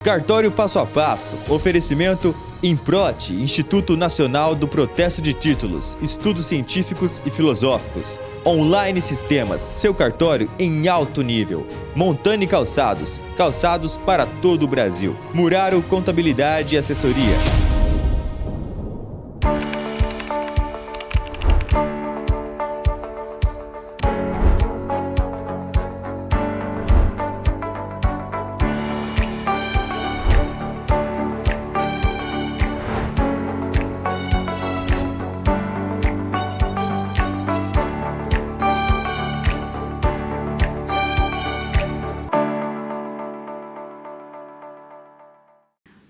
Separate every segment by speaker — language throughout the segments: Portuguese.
Speaker 1: Cartório Passo a Passo, oferecimento Improte, Instituto Nacional do Protesto de Títulos, Estudos Científicos e Filosóficos. Online Sistemas, seu cartório em alto nível. Montani Calçados, calçados para todo o Brasil. Muraro Contabilidade e Assessoria.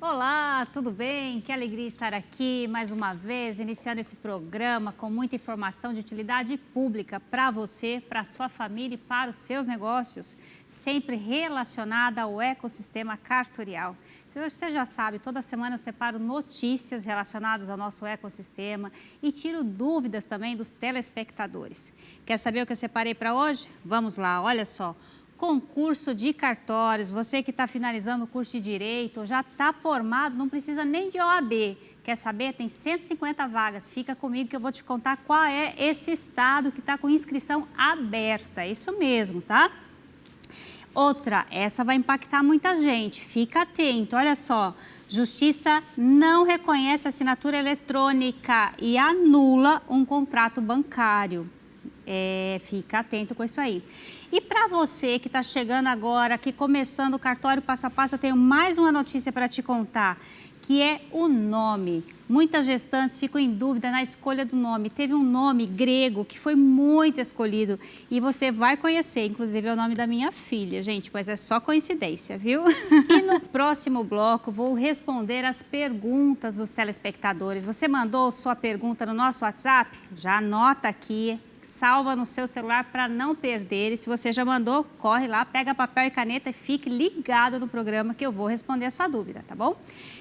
Speaker 2: Olá, tudo bem? Que alegria estar aqui mais uma vez, iniciando esse programa com muita informação de utilidade pública para você, para a sua família e para os seus negócios, sempre relacionada ao ecossistema cartorial. Você já sabe, toda semana eu separo notícias relacionadas ao nosso ecossistema e tiro dúvidas também dos telespectadores. Quer saber o que eu separei para hoje? Vamos lá, olha só. Concurso de cartórios, você que está finalizando o curso de Direito, já está formado, não precisa nem de OAB. Quer saber? Tem 150 vagas. Fica comigo que eu vou te contar qual é esse estado que está com inscrição aberta. Isso mesmo, tá? Outra, essa vai impactar muita gente. Fica atento, olha só. Justiça não reconhece assinatura eletrônica e anula um contrato bancário. Fica atento com isso aí. E para você que está chegando agora, que começando o Cartório Passo a Passo, eu tenho mais uma notícia para te contar, que é o nome. Muitas gestantes ficam em dúvida na escolha do nome. Teve um nome grego que foi muito escolhido e você vai conhecer, inclusive é o nome da minha filha, gente, mas é só coincidência, viu? E no próximo bloco vou responder as perguntas dos telespectadores. Você mandou sua pergunta no nosso WhatsApp? Já anota aqui. Salva no seu celular para não perder. E se você já mandou, corre lá, pega papel e caneta e fique ligado no programa que eu vou responder a sua dúvida, tá bom?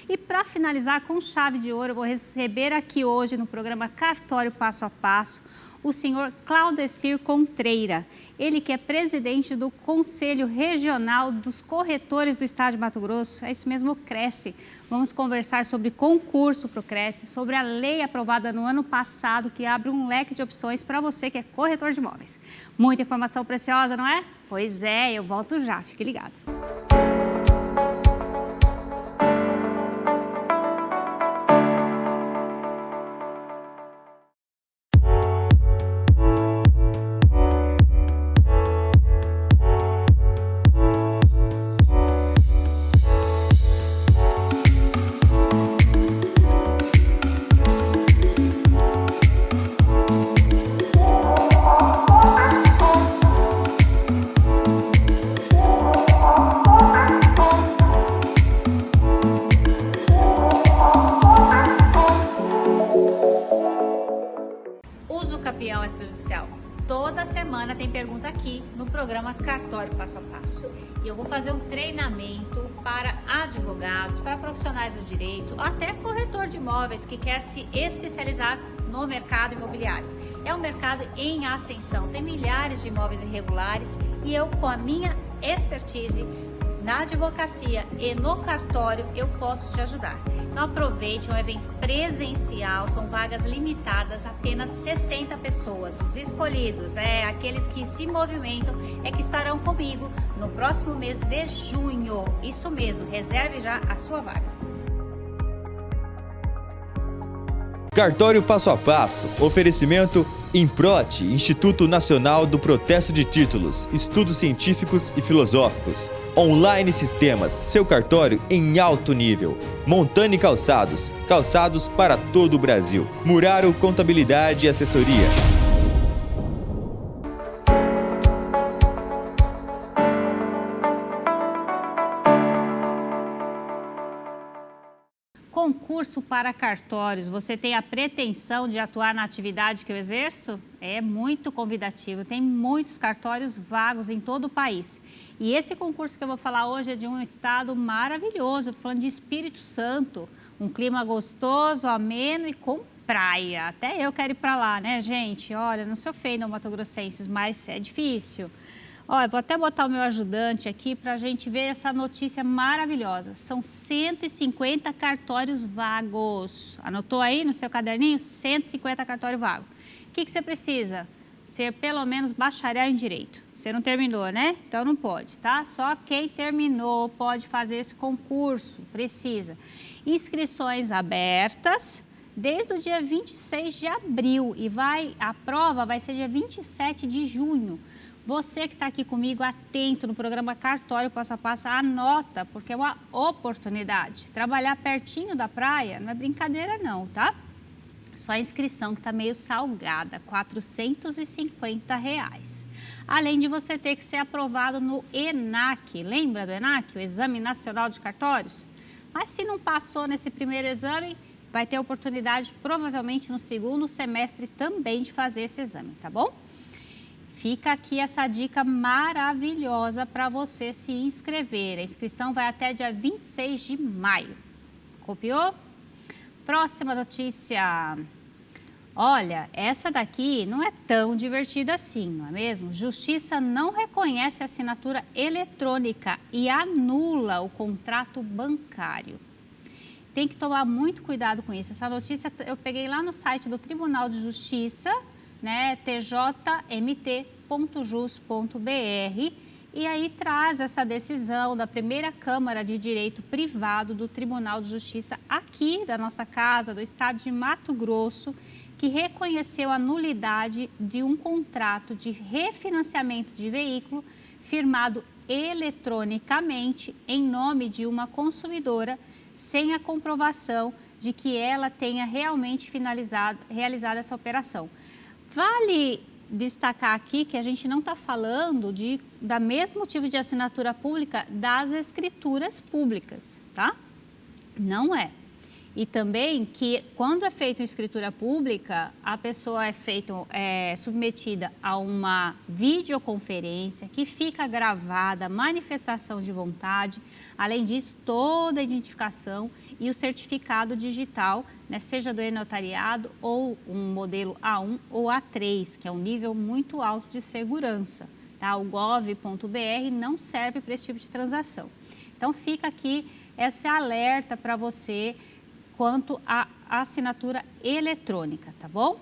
Speaker 2: E para finalizar com chave de ouro, eu vou receber aqui hoje no programa Cartório Passo a Passo o senhor Claudecir Contreira, ele que é presidente do Conselho Regional dos Corretores do Estado de Mato Grosso, é isso mesmo, o Cresce. Vamos conversar sobre concurso para o Cresce, sobre a lei aprovada no ano passado que abre um leque de opções para você que é corretor de imóveis. Muita informação preciosa, não é? Pois é, eu volto já, fique ligado. Campeão extrajudicial. Toda semana tem pergunta aqui no programa Cartório Passo a Passo. E eu vou fazer um treinamento para advogados, para profissionais do direito, até corretor de imóveis que quer se especializar no mercado imobiliário. É um mercado em ascensão, tem milhares de imóveis irregulares e eu, com a minha expertise na advocacia e no cartório, eu posso te ajudar. Então aproveite, um evento presencial, são vagas limitadas, apenas 60 pessoas. Os escolhidos, aqueles que se movimentam, que estarão comigo no próximo mês de junho. Isso mesmo, reserve já a sua vaga.
Speaker 1: Cartório Passo a Passo, oferecimento Improte, Instituto Nacional do Protesto de Títulos, Estudos Científicos e Filosóficos. Online Sistemas, seu cartório em alto nível. Montani Calçados, calçados para todo o Brasil. Muraro Contabilidade e Assessoria.
Speaker 2: Concurso para cartórios, você tem a pretensão de atuar na atividade que eu exerço? É muito convidativo, tem muitos cartórios vagos em todo o país. E esse concurso que eu vou falar hoje é de um estado maravilhoso, eu estou falando de Espírito Santo, um clima gostoso, ameno e com praia. Até eu quero ir para lá, né, gente? Olha, não se ofendam, mato-grossenses, mas é difícil. Ó, eu vou até botar o meu ajudante aqui para a gente ver essa notícia maravilhosa. São 150 cartórios vagos. Anotou aí no seu caderninho? 150 cartórios vagos. O que você precisa? Ser pelo menos bacharel em Direito. Você não terminou, né? Então não pode, tá? Só quem terminou pode fazer esse concurso. Precisa. Inscrições abertas desde o dia 26 de abril e a prova vai ser dia 27 de junho. Você que está aqui comigo, atento no programa Cartório Passo a Passo, anota, porque é uma oportunidade. Trabalhar pertinho da praia não é brincadeira não, tá? Só a inscrição que está meio salgada, R$ 450. Além de você ter que ser aprovado no ENAC. Lembra do ENAC, o Exame Nacional de Cartórios? Mas se não passou nesse primeiro exame, vai ter oportunidade, provavelmente no segundo semestre também, de fazer esse exame, tá bom? Fica aqui essa dica maravilhosa para você se inscrever. A inscrição vai até dia 26 de maio. Copiou? Próxima notícia. Olha, essa daqui não é tão divertida assim, não é mesmo? Justiça não reconhece a assinatura eletrônica e anula o contrato bancário. Tem que tomar muito cuidado com isso. Essa notícia eu peguei lá no site do Tribunal de Justiça, né, tjmt.jus.br, e aí traz essa decisão da primeira Câmara de Direito Privado do Tribunal de Justiça aqui da nossa casa, do estado de Mato Grosso, que reconheceu a nulidade de um contrato de refinanciamento de veículo firmado eletronicamente em nome de uma consumidora sem a comprovação de que ela tenha realmente realizado essa operação. Vale destacar aqui que a gente não está falando da mesmo tipo de assinatura pública das escrituras públicas, tá? Não é. E também que quando é feita uma escritura pública, a pessoa é submetida a uma videoconferência que fica gravada, manifestação de vontade, além disso, toda a identificação e o certificado digital, né, seja do e-notariado ou um modelo A1 ou A3, que é um nível muito alto de segurança. Tá? O gov.br não serve para esse tipo de transação. Então, fica aqui esse alerta para você quanto à assinatura eletrônica, tá bom?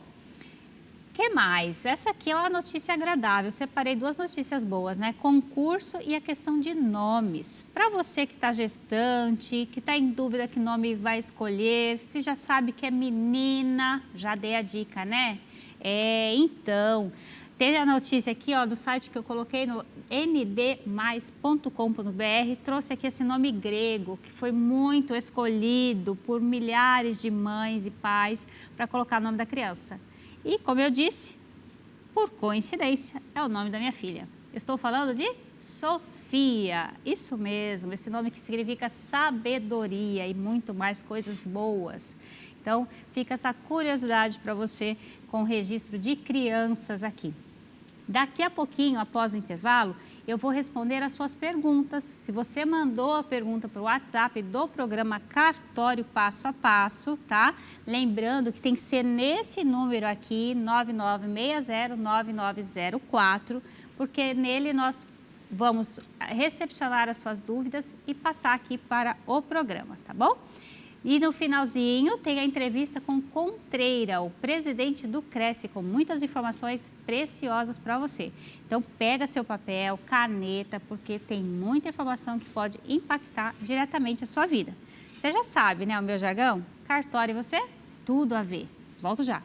Speaker 2: O que mais? Essa aqui é uma notícia agradável. Eu separei duas notícias boas, né? Concurso e a questão de nomes. Para você que está gestante, que está em dúvida que nome vai escolher, se já sabe que é menina, já dei a dica, né? Então, tem a notícia aqui, ó, do site que eu coloquei no ndmais.com.br, trouxe aqui esse nome grego, que foi muito escolhido por milhares de mães e pais para colocar o nome da criança. E, como eu disse, por coincidência, é o nome da minha filha. Eu estou falando de Sofia, isso mesmo, esse nome que significa sabedoria e muito mais coisas boas. Então, fica essa curiosidade para você com o registro de crianças aqui. Daqui a pouquinho, após o intervalo, eu vou responder as suas perguntas. Se você mandou a pergunta para o WhatsApp do programa Cartório Passo a Passo, tá? Lembrando que tem que ser nesse número aqui, 99609904, porque nele nós vamos recepcionar as suas dúvidas e passar aqui para o programa, tá bom? E no finalzinho tem a entrevista com Contreira, o presidente do Cresce, com muitas informações preciosas para você. Então pega seu papel, caneta, porque tem muita informação que pode impactar diretamente a sua vida. Você já sabe, né, o meu jargão? Cartório e você, tudo a ver. Volto já.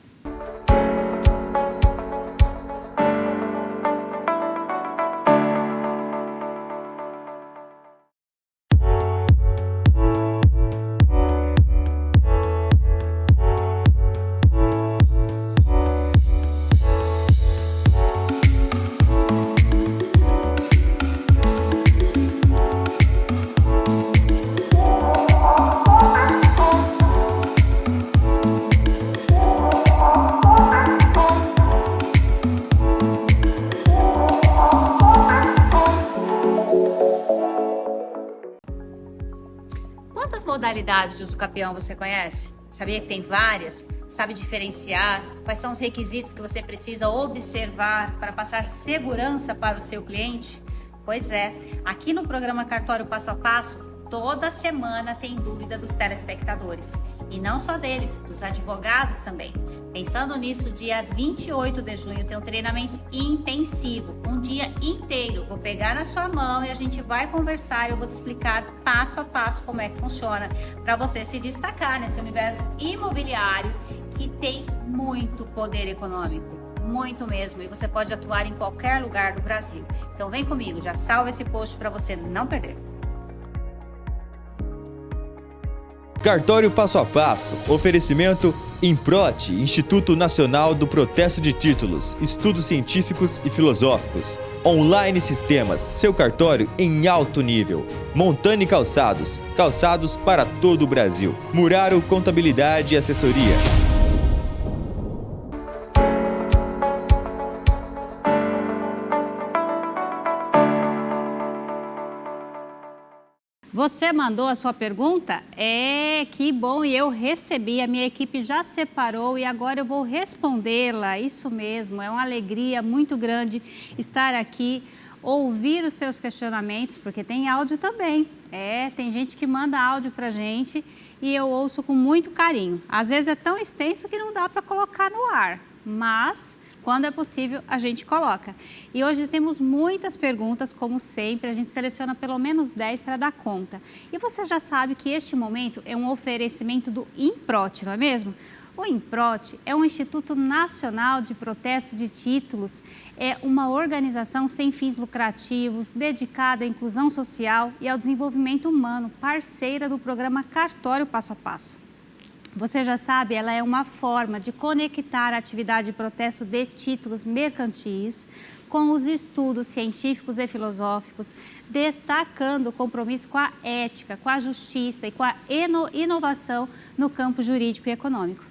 Speaker 2: Quantas modalidades de usucapião você conhece? Sabia que tem várias? Sabe diferenciar? Quais são os requisitos que você precisa observar para passar segurança para o seu cliente? Pois é, aqui no programa Cartório Passo a Passo, toda semana tem dúvida dos telespectadores. E não só deles, dos advogados também. Pensando nisso, dia 28 de junho tem um treinamento intensivo, um dia inteiro. Vou pegar na sua mão e a gente vai conversar. Eu vou te explicar passo a passo como é que funciona para você se destacar nesse universo imobiliário que tem muito poder econômico, muito mesmo. E você pode atuar em qualquer lugar do Brasil. Então vem comigo, já salva esse post para você não perder.
Speaker 1: Cartório Passo a Passo, oferecimento Improte, Instituto Nacional do Protesto de Títulos, Estudos Científicos e Filosóficos. Online Sistemas, seu cartório em alto nível. Montani Calçados, calçados para todo o Brasil. Muraro Contabilidade e Assessoria.
Speaker 2: Você mandou a sua pergunta? Que bom, e eu recebi, a minha equipe já separou e agora eu vou respondê-la. Isso mesmo, é uma alegria muito grande estar aqui, ouvir os seus questionamentos, porque tem áudio também. Tem gente que manda áudio pra gente e eu ouço com muito carinho. Às vezes é tão extenso que não dá para colocar no ar, mas quando é possível, a gente coloca. E hoje temos muitas perguntas, como sempre, a gente seleciona pelo menos 10 para dar conta. E você já sabe que este momento é um oferecimento do Improte, não é mesmo? O Improte é um Instituto Nacional de Protesto de Títulos, é uma organização sem fins lucrativos, dedicada à inclusão social e ao desenvolvimento humano, parceira do programa Cartório Passo a Passo. Você já sabe, ela é uma forma de conectar a atividade de protesto de títulos mercantis com os estudos científicos e filosóficos, destacando o compromisso com a ética, com a justiça e com a inovação no campo jurídico e econômico.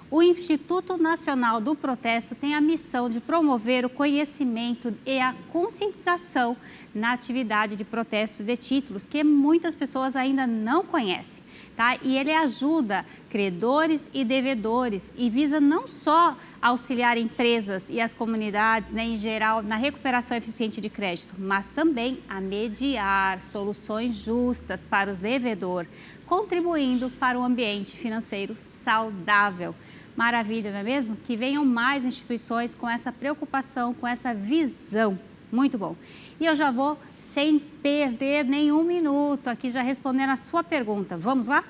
Speaker 2: O Instituto Nacional do Protesto tem a missão de promover o conhecimento e a conscientização na atividade de protesto de títulos, que muitas pessoas ainda não conhecem, tá? E ele ajuda credores e devedores e visa não só auxiliar empresas e as comunidades, né, em geral, na recuperação eficiente de crédito, mas também a mediar soluções justas para os devedores, contribuindo para um ambiente financeiro saudável. Maravilha, não é mesmo? Que venham mais instituições com essa preocupação, com essa visão. Muito bom. E eu já vou, sem perder nenhum minuto, aqui já respondendo a sua pergunta. Vamos lá?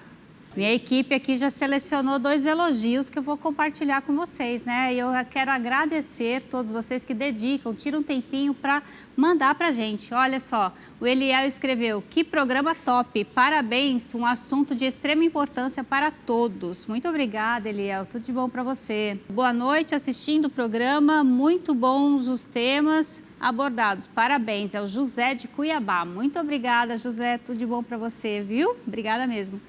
Speaker 2: Minha equipe aqui já selecionou 2 elogios que eu vou compartilhar com vocês, né? E eu quero agradecer todos vocês que dedicam, tiram um tempinho para mandar para a gente. Olha só, o Eliel escreveu, que programa top, parabéns, um assunto de extrema importância para todos. Muito obrigada, Eliel, tudo de bom para você. Boa noite, assistindo o programa, muito bons os temas abordados. Parabéns, é o José de Cuiabá. Muito obrigada, José, tudo de bom para você, viu? Obrigada mesmo.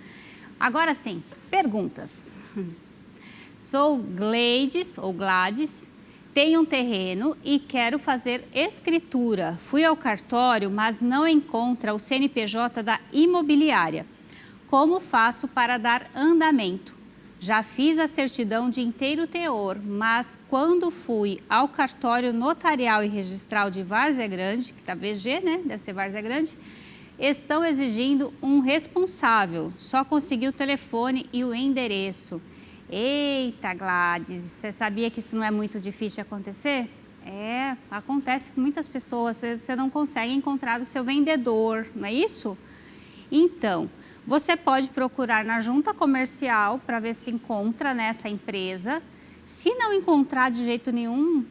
Speaker 2: Agora sim, perguntas. Sou Gladys, tenho um terreno e quero fazer escritura. Fui ao cartório, mas não encontra o CNPJ da imobiliária. Como faço para dar andamento? Já fiz a certidão de inteiro teor, mas quando fui ao cartório notarial e registral de Várzea Grande, que está VG, né? Deve ser Várzea Grande, estão exigindo um responsável, só consegui o telefone e o endereço. Eita, Gladys, você sabia que isso não é muito difícil de acontecer? Acontece com muitas pessoas, você não consegue encontrar o seu vendedor, não é isso? Então, você pode procurar na junta comercial para ver se encontra nessa empresa. Se não encontrar de jeito nenhum,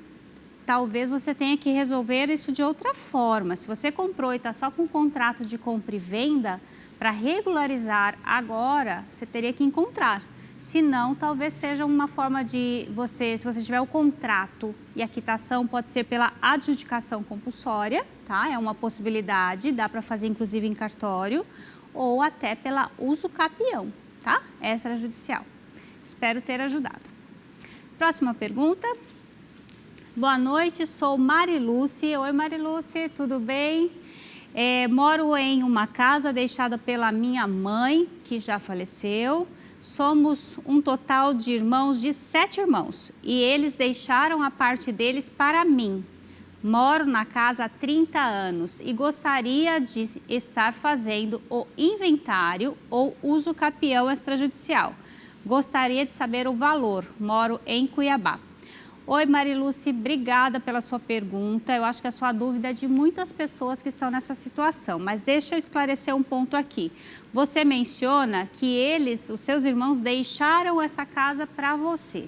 Speaker 2: talvez você tenha que resolver isso de outra forma. Se você comprou e está só com um contrato de compra e venda, para regularizar agora, você teria que encontrar. Se não, talvez seja uma forma de você, se você tiver o contrato e a quitação, pode ser pela adjudicação compulsória, tá? É uma possibilidade, dá para fazer inclusive em cartório, ou até pela uso capião, tá? Extrajudicial. Espero ter ajudado. Próxima pergunta. Boa noite, sou Marilúcia. Oi, Marilúcia, tudo bem? Moro em uma casa deixada pela minha mãe, que já faleceu. Somos um total de irmãos de 7 irmãos e eles deixaram a parte deles para mim. Moro na casa há 30 anos e gostaria de estar fazendo o inventário ou uso capião extrajudicial. Gostaria de saber o valor. Moro em Cuiabá. Oi, Mariluce, obrigada pela sua pergunta. Eu acho que a sua dúvida é de muitas pessoas que estão nessa situação, mas deixa eu esclarecer um ponto aqui. Você menciona que os seus irmãos, deixaram essa casa para você.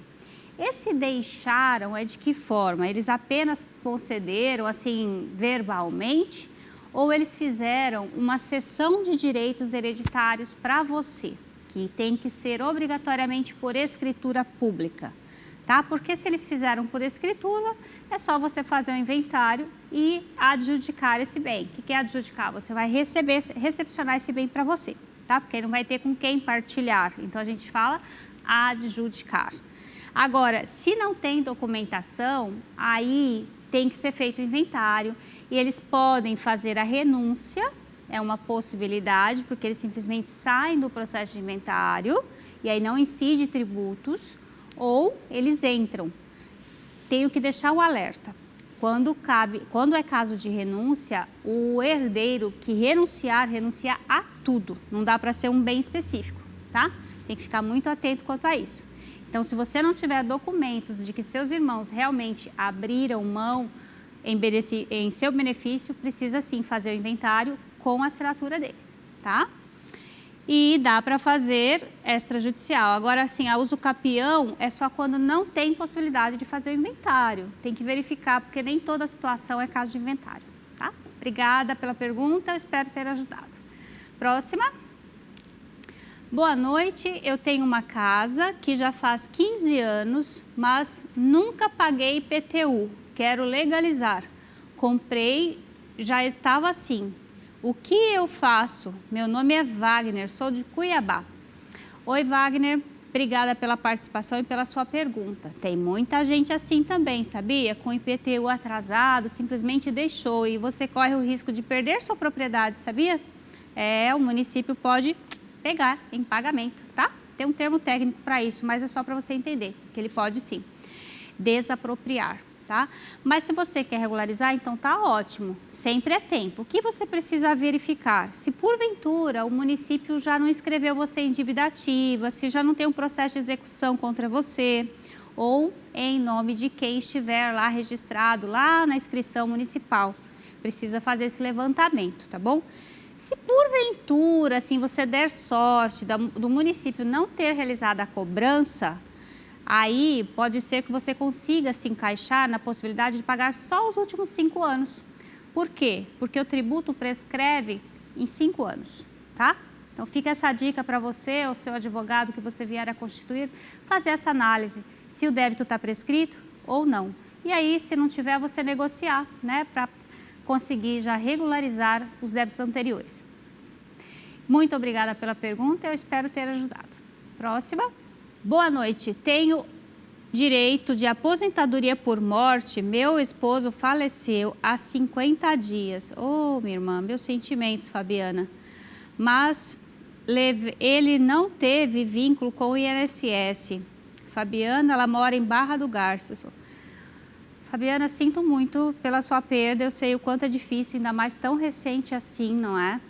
Speaker 2: Esse deixaram é de que forma? Eles apenas concederam, assim, verbalmente, ou eles fizeram uma cessão de direitos hereditários para você, que tem que ser obrigatoriamente por escritura pública? Tá? Porque se eles fizeram por escritura, é só você fazer um inventário e adjudicar esse bem. O que é adjudicar? Você vai recepcionar esse bem para você, tá? Porque não vai ter com quem partilhar. Então, a gente fala adjudicar. Agora, se não tem documentação, aí tem que ser feito o inventário e eles podem fazer a renúncia, é uma possibilidade, porque eles simplesmente saem do processo de inventário e aí não incide tributos, ou eles entram. Tenho que deixar um alerta. Quando é caso de renúncia, o herdeiro que renuncia a tudo. Não dá para ser um bem específico, tá? Tem que ficar muito atento quanto a isso. Então, se você não tiver documentos de que seus irmãos realmente abriram mão em seu benefício, precisa sim fazer o inventário com a assinatura deles, tá? E dá para fazer extrajudicial. Agora, assim, a uso capião é só quando não tem possibilidade de fazer o inventário. Tem que verificar, porque nem toda situação é caso de inventário, tá? Obrigada pela pergunta, eu espero ter ajudado. Próxima. Boa noite, eu tenho uma casa que já faz 15 anos, mas nunca paguei IPTU. Quero legalizar. Comprei, já estava assim. O que eu faço? Meu nome é Wagner, sou de Cuiabá. Oi, Wagner, obrigada pela participação e pela sua pergunta. Tem muita gente assim também, sabia? Com IPTU atrasado, simplesmente deixou e você corre o risco de perder sua propriedade, sabia? O município pode pegar em pagamento, tá? Tem um termo técnico para isso, mas é só para você entender que ele pode sim desapropriar. Tá? Mas se você quer regularizar, então tá ótimo, sempre é tempo. O que você precisa verificar? Se porventura o município já não inscreveu você em dívida ativa, se já não tem um processo de execução contra você, ou em nome de quem estiver lá registrado, lá na inscrição municipal. Precisa fazer esse levantamento, tá bom? Se porventura, assim, você der sorte do município não ter realizado a cobrança, aí pode ser que você consiga se encaixar na possibilidade de pagar só os últimos 5 anos. Por quê? Porque o tributo prescreve em 5 anos, tá? Então fica essa dica para você ou seu advogado que você vier a constituir, fazer essa análise, se o débito está prescrito ou não. E aí, se não tiver, você negociar, né, para conseguir já regularizar os débitos anteriores. Muito obrigada pela pergunta, eu espero ter ajudado. Próxima. Boa noite, tenho direito de aposentadoria por morte, meu esposo faleceu há 50 dias. Oh, minha irmã, meus sentimentos, Fabiana. Mas ele não teve vínculo com o INSS. Fabiana, ela mora em Barra do Garças. Fabiana, sinto muito pela sua perda, eu sei o quanto é difícil, ainda mais tão recente assim, não é?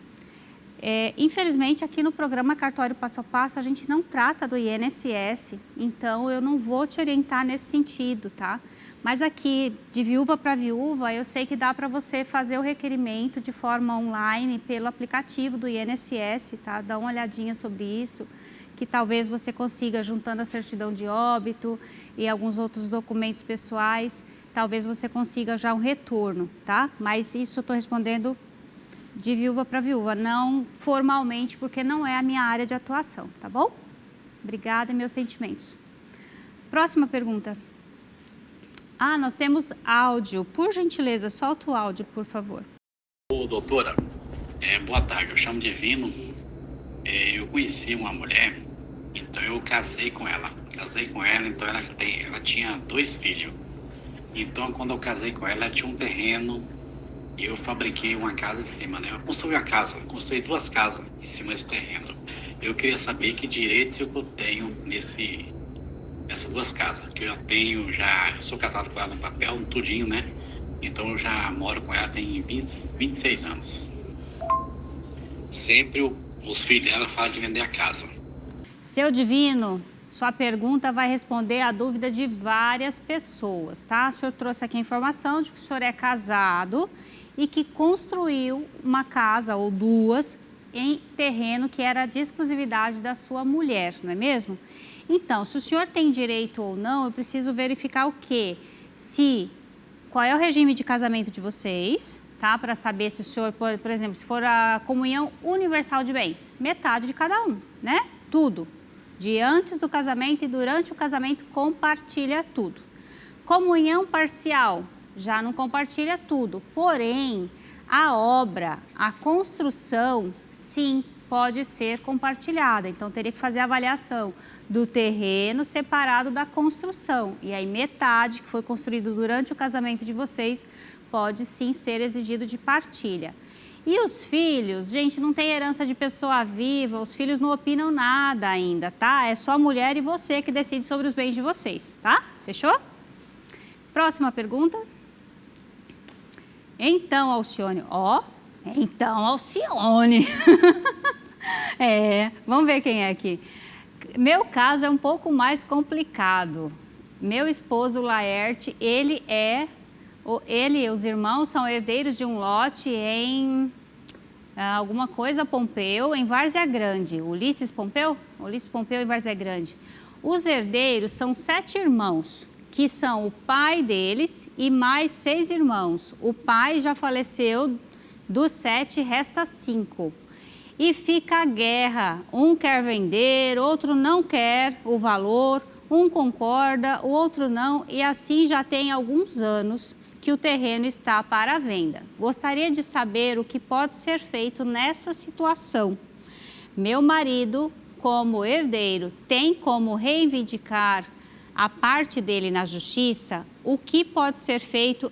Speaker 2: Infelizmente, aqui no programa Cartório Passo a Passo, a gente não trata do INSS, então eu não vou te orientar nesse sentido, tá? Mas aqui, de viúva para viúva, eu sei que dá para você fazer o requerimento de forma online pelo aplicativo do INSS, tá? Dá uma olhadinha sobre isso, que talvez você consiga, juntando a certidão de óbito e alguns outros documentos pessoais, talvez você consiga já um retorno, tá? Mas isso eu estou respondendo de viúva para viúva, não formalmente, porque não é a minha área de atuação, tá bom? Obrigada, meus sentimentos. Próxima pergunta. Nós temos áudio. Por gentileza, solta o áudio, por favor.
Speaker 3: Ô, doutora, boa tarde, eu chamo Divino. Eu conheci uma mulher, então eu casei com ela. Então ela tinha 2 filhos. Então, quando eu casei com ela tinha um terreno e eu fabriquei uma casa em cima, né? Eu construí uma casa, construí 2 casas em cima desse terreno. Eu queria saber que direito eu tenho nessas 2 casas, que eu eu sou casado com ela no papel, no tudinho, né? Então eu já moro com ela tem 26 anos. Sempre os filhos dela falam de vender a casa.
Speaker 2: Seu Divino, sua pergunta vai responder a dúvida de várias pessoas, tá? O senhor trouxe aqui a informação de que o senhor é casado e que construiu uma casa ou 2 em terreno que era de exclusividade da sua mulher, não é mesmo? Então, se o senhor tem direito ou não, eu preciso verificar o quê? Qual é o regime de casamento de vocês, tá? Para saber se o senhor, por exemplo, se for a comunhão universal de bens, metade de cada um, né? Tudo. De antes do casamento e durante o casamento, compartilha tudo. Comunhão parcial, já não compartilha tudo. Porém, a obra, a construção, sim, pode ser compartilhada. Então, teria que fazer a avaliação do terreno separado da construção. E aí, metade que foi construído durante o casamento de vocês pode sim ser exigido de partilha. E os filhos, gente, não tem herança de pessoa viva, os filhos não opinam nada ainda, tá? É só a mulher e você que decide sobre os bens de vocês, tá? Fechou? Próxima pergunta. Então, Alcione, então, Alcione. Vamos ver quem é aqui. Meu caso é um pouco mais complicado. Meu esposo, Laerte, ele e os irmãos são herdeiros de um lote em alguma coisa Pompeu, em Várzea Grande. Ulisses Pompeu em Várzea Grande. Os herdeiros são 7 irmãos, que são o pai deles e mais 6 irmãos. O pai já faleceu, dos 7 resta 5. E fica a guerra, um quer vender, outro não quer o valor, um concorda, o outro não, e assim já tem alguns anos que o terreno está para venda. Gostaria de saber o que pode ser feito nessa situação. Meu marido, como herdeiro, tem como reivindicar a parte dele na justiça? O que pode ser feito?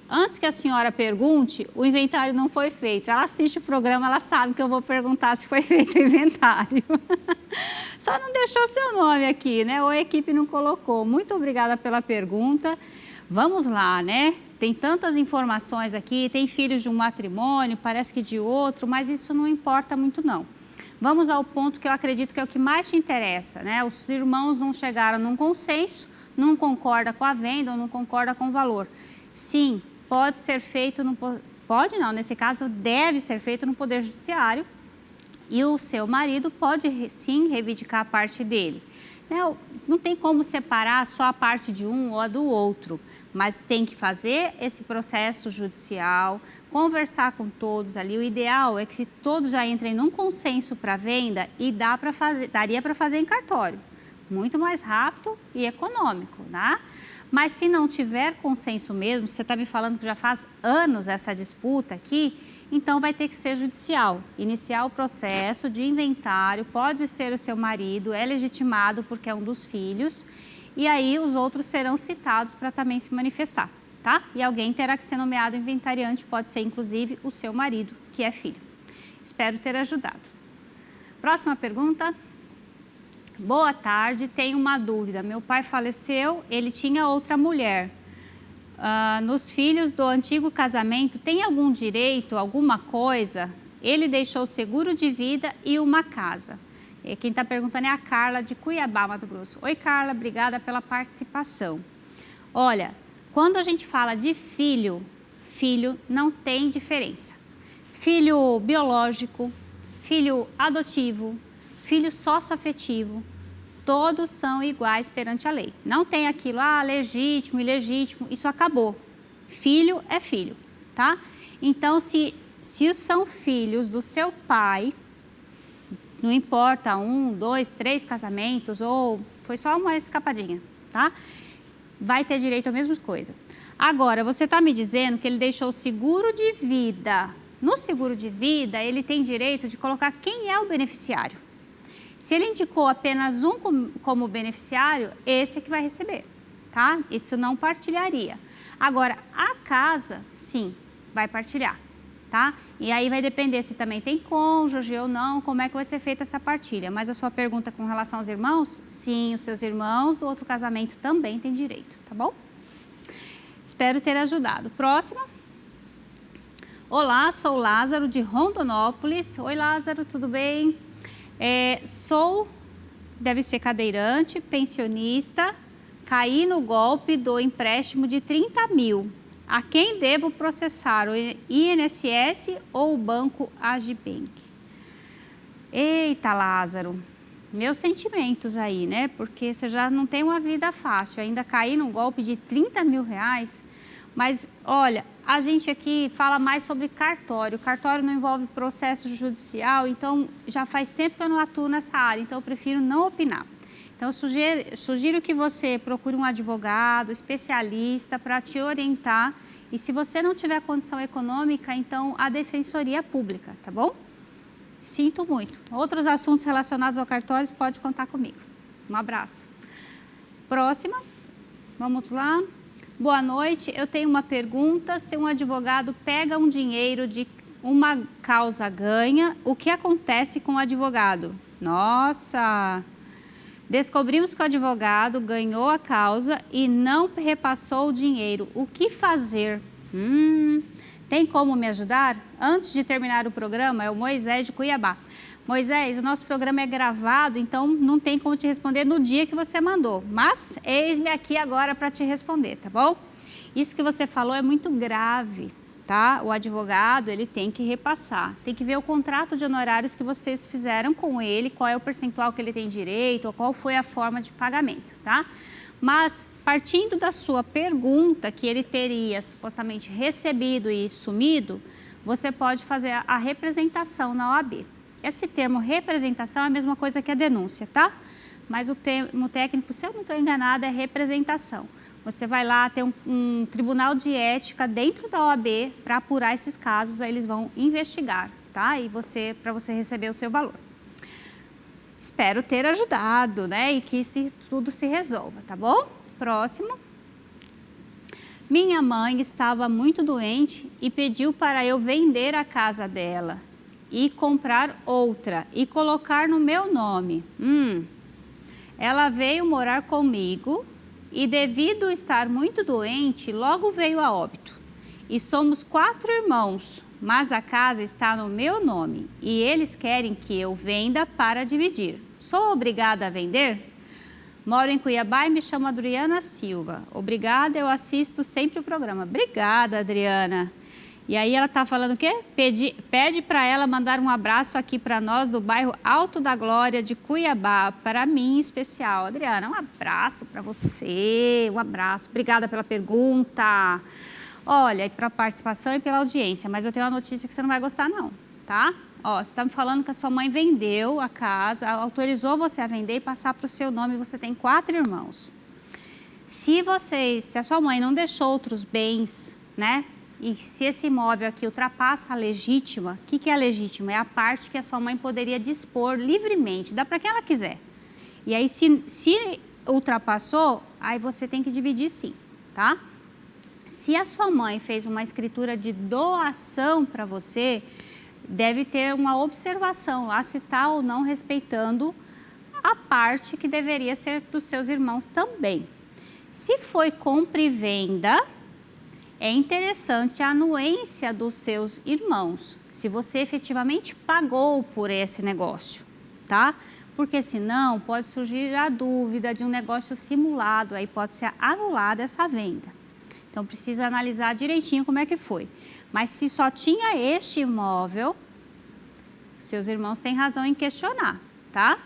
Speaker 2: Antes que a senhora pergunte, o inventário não foi feito. Ela assiste o programa, ela sabe que eu vou perguntar se foi feito o inventário. Só não deixou seu nome aqui, né? Ou a equipe não colocou. Muito obrigada pela pergunta. Vamos lá, né? Tem tantas informações aqui, tem filhos de um matrimônio, parece que de outro, mas isso não importa muito não. Vamos ao ponto que eu acredito que é o que mais te interessa, né? Os irmãos não chegaram num consenso, não concorda com a venda ou não concorda com o valor. Sim, pode ser feito, nesse caso deve ser feito no Poder Judiciário e o seu marido pode sim reivindicar a parte dele. Não tem como separar só a parte de um ou a do outro, mas tem que fazer esse processo judicial, conversar com todos ali. O ideal é que se todos já entrem num consenso para venda e daria para fazer em cartório. Muito mais rápido e econômico, né? Mas se não tiver consenso mesmo, você está me falando que já faz anos essa disputa aqui, então vai ter que ser judicial. Iniciar o processo de inventário, pode ser o seu marido, é legitimado porque é um dos filhos, e aí os outros serão citados para também se manifestar, tá? E alguém terá que ser nomeado inventariante, pode ser inclusive o seu marido, que é filho. Espero ter ajudado. Próxima pergunta. Boa tarde, tenho uma dúvida. Meu pai faleceu, ele tinha outra mulher. Nos filhos do antigo casamento, tem algum direito, alguma coisa? Ele deixou seguro de vida e uma casa. E quem está perguntando é a Carla, de Cuiabá, Mato Grosso. Oi, Carla, obrigada pela participação. Olha, quando a gente fala de filho, filho não tem diferença. Filho biológico, filho adotivo, filho socioafetivo, todos são iguais perante a lei. Não tem aquilo, legítimo, ilegítimo, isso acabou. Filho é filho, tá? Então, se são filhos do seu pai, não importa 1, 2, 3 casamentos ou foi só uma escapadinha, tá? Vai ter direito à mesma coisa. Agora, você está me dizendo que ele deixou o seguro de vida. No seguro de vida, ele tem direito de colocar quem é o beneficiário. Se ele indicou apenas um como beneficiário, esse é que vai receber, tá? Isso não partilharia. Agora, a casa, sim, vai partilhar, tá? E aí vai depender se também tem cônjuge ou não, como é que vai ser feita essa partilha. Mas a sua pergunta com relação aos irmãos, sim, os seus irmãos do outro casamento também têm direito, tá bom? Espero ter ajudado. Próxima. Olá, sou Lázaro de Rondonópolis. Oi, Lázaro, tudo bem? Deve ser cadeirante, pensionista, caí no golpe do empréstimo de 30 mil. A quem devo processar, o INSS ou o Banco Agibank? Eita, Lázaro, meus sentimentos aí, né? Porque você já não tem uma vida fácil, ainda cair num golpe de 30 mil reais. Mas, olha, a gente aqui fala mais sobre cartório. Cartório não envolve processo judicial, então já faz tempo que eu não atuo nessa área, então eu prefiro não opinar. Então, eu sugiro que você procure um advogado, especialista, para te orientar. E se você não tiver condição econômica, então a Defensoria Pública, tá bom? Sinto muito. Outros assuntos relacionados ao cartório, pode contar comigo. Um abraço. Próxima. Vamos lá. Boa noite. Eu tenho uma pergunta. Se um advogado pega um dinheiro de uma causa ganha, o que acontece com o advogado? Nossa! Descobrimos que o advogado ganhou a causa e não repassou o dinheiro. O que fazer? Tem como me ajudar? Antes de terminar o programa, é o Moisés de Cuiabá. Moisés, o nosso programa é gravado, então não tem como te responder no dia que você mandou. Mas eis-me aqui agora para te responder, tá bom? Isso que você falou é muito grave, tá? O advogado, ele tem que repassar. Tem que ver o contrato de honorários que vocês fizeram com ele, qual é o percentual que ele tem direito, ou qual foi a forma de pagamento, tá? Mas, partindo da sua pergunta, que ele teria supostamente recebido e sumido, você pode fazer a representação na OAB. Esse termo representação é a mesma coisa que a denúncia, tá? Mas o termo técnico, se eu não estou enganada, é representação. Você vai lá ter um tribunal de ética dentro da OAB para apurar esses casos, aí eles vão investigar, tá? E para você receber o seu valor. Espero ter ajudado, né? E que tudo se resolva, tá bom? Próximo. Minha mãe estava muito doente e pediu para eu vender a casa dela e comprar outra e colocar no meu nome. Ela veio morar comigo e, devido estar muito doente, logo veio a óbito. E somos 4 irmãos, mas a casa está no meu nome e eles querem que eu venda para dividir. Sou obrigada a vender? Moro em Cuiabá e me chamo Adriana Silva. Obrigada, eu assisto sempre o programa. Obrigada, Adriana. E aí ela está falando o quê? Pede para ela mandar um abraço aqui para nós do bairro Alto da Glória de Cuiabá, para mim em especial. Adriana, um abraço para você, um abraço. Obrigada pela pergunta. Olha, e pela participação e pela audiência, mas eu tenho uma notícia que você não vai gostar não, tá? Ó, você está me falando que a sua mãe vendeu a casa, autorizou você a vender e passar para o seu nome, você tem 4 irmãos. Se a sua mãe não deixou outros bens, né? E se esse imóvel aqui ultrapassa a legítima, o que é a legítima? É a parte que a sua mãe poderia dispor livremente, dá para quem ela quiser. E aí, se ultrapassou, aí você tem que dividir sim, tá? Se a sua mãe fez uma escritura de doação para você, deve ter uma observação lá se está ou não respeitando a parte que deveria ser dos seus irmãos também. Se foi compra e venda, é interessante a anuência dos seus irmãos, se você efetivamente pagou por esse negócio, tá? Porque senão pode surgir a dúvida de um negócio simulado, aí pode ser anulada essa venda. Então precisa analisar direitinho como é que foi. Mas se só tinha este imóvel, seus irmãos têm razão em questionar, tá?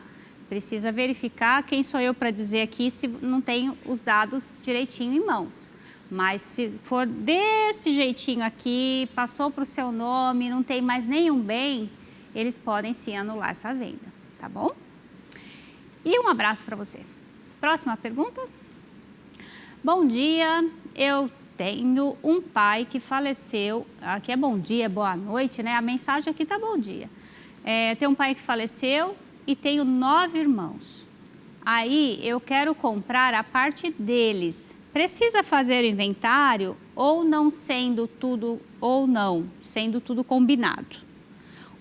Speaker 2: Precisa verificar quem sou eu para dizer aqui se não tenho os dados direitinho em mãos. Mas se for desse jeitinho aqui, passou para o seu nome, não tem mais nenhum bem, eles podem sim anular essa venda, tá bom? E um abraço para você. Próxima pergunta. Bom dia, eu tenho um pai que faleceu, aqui é bom dia, boa noite, né? A mensagem aqui tá bom dia. Tenho um pai que faleceu e tenho 9 irmãos. Aí eu quero comprar a parte deles. Precisa fazer o inventário ou não sendo tudo, ou não, sendo tudo combinado.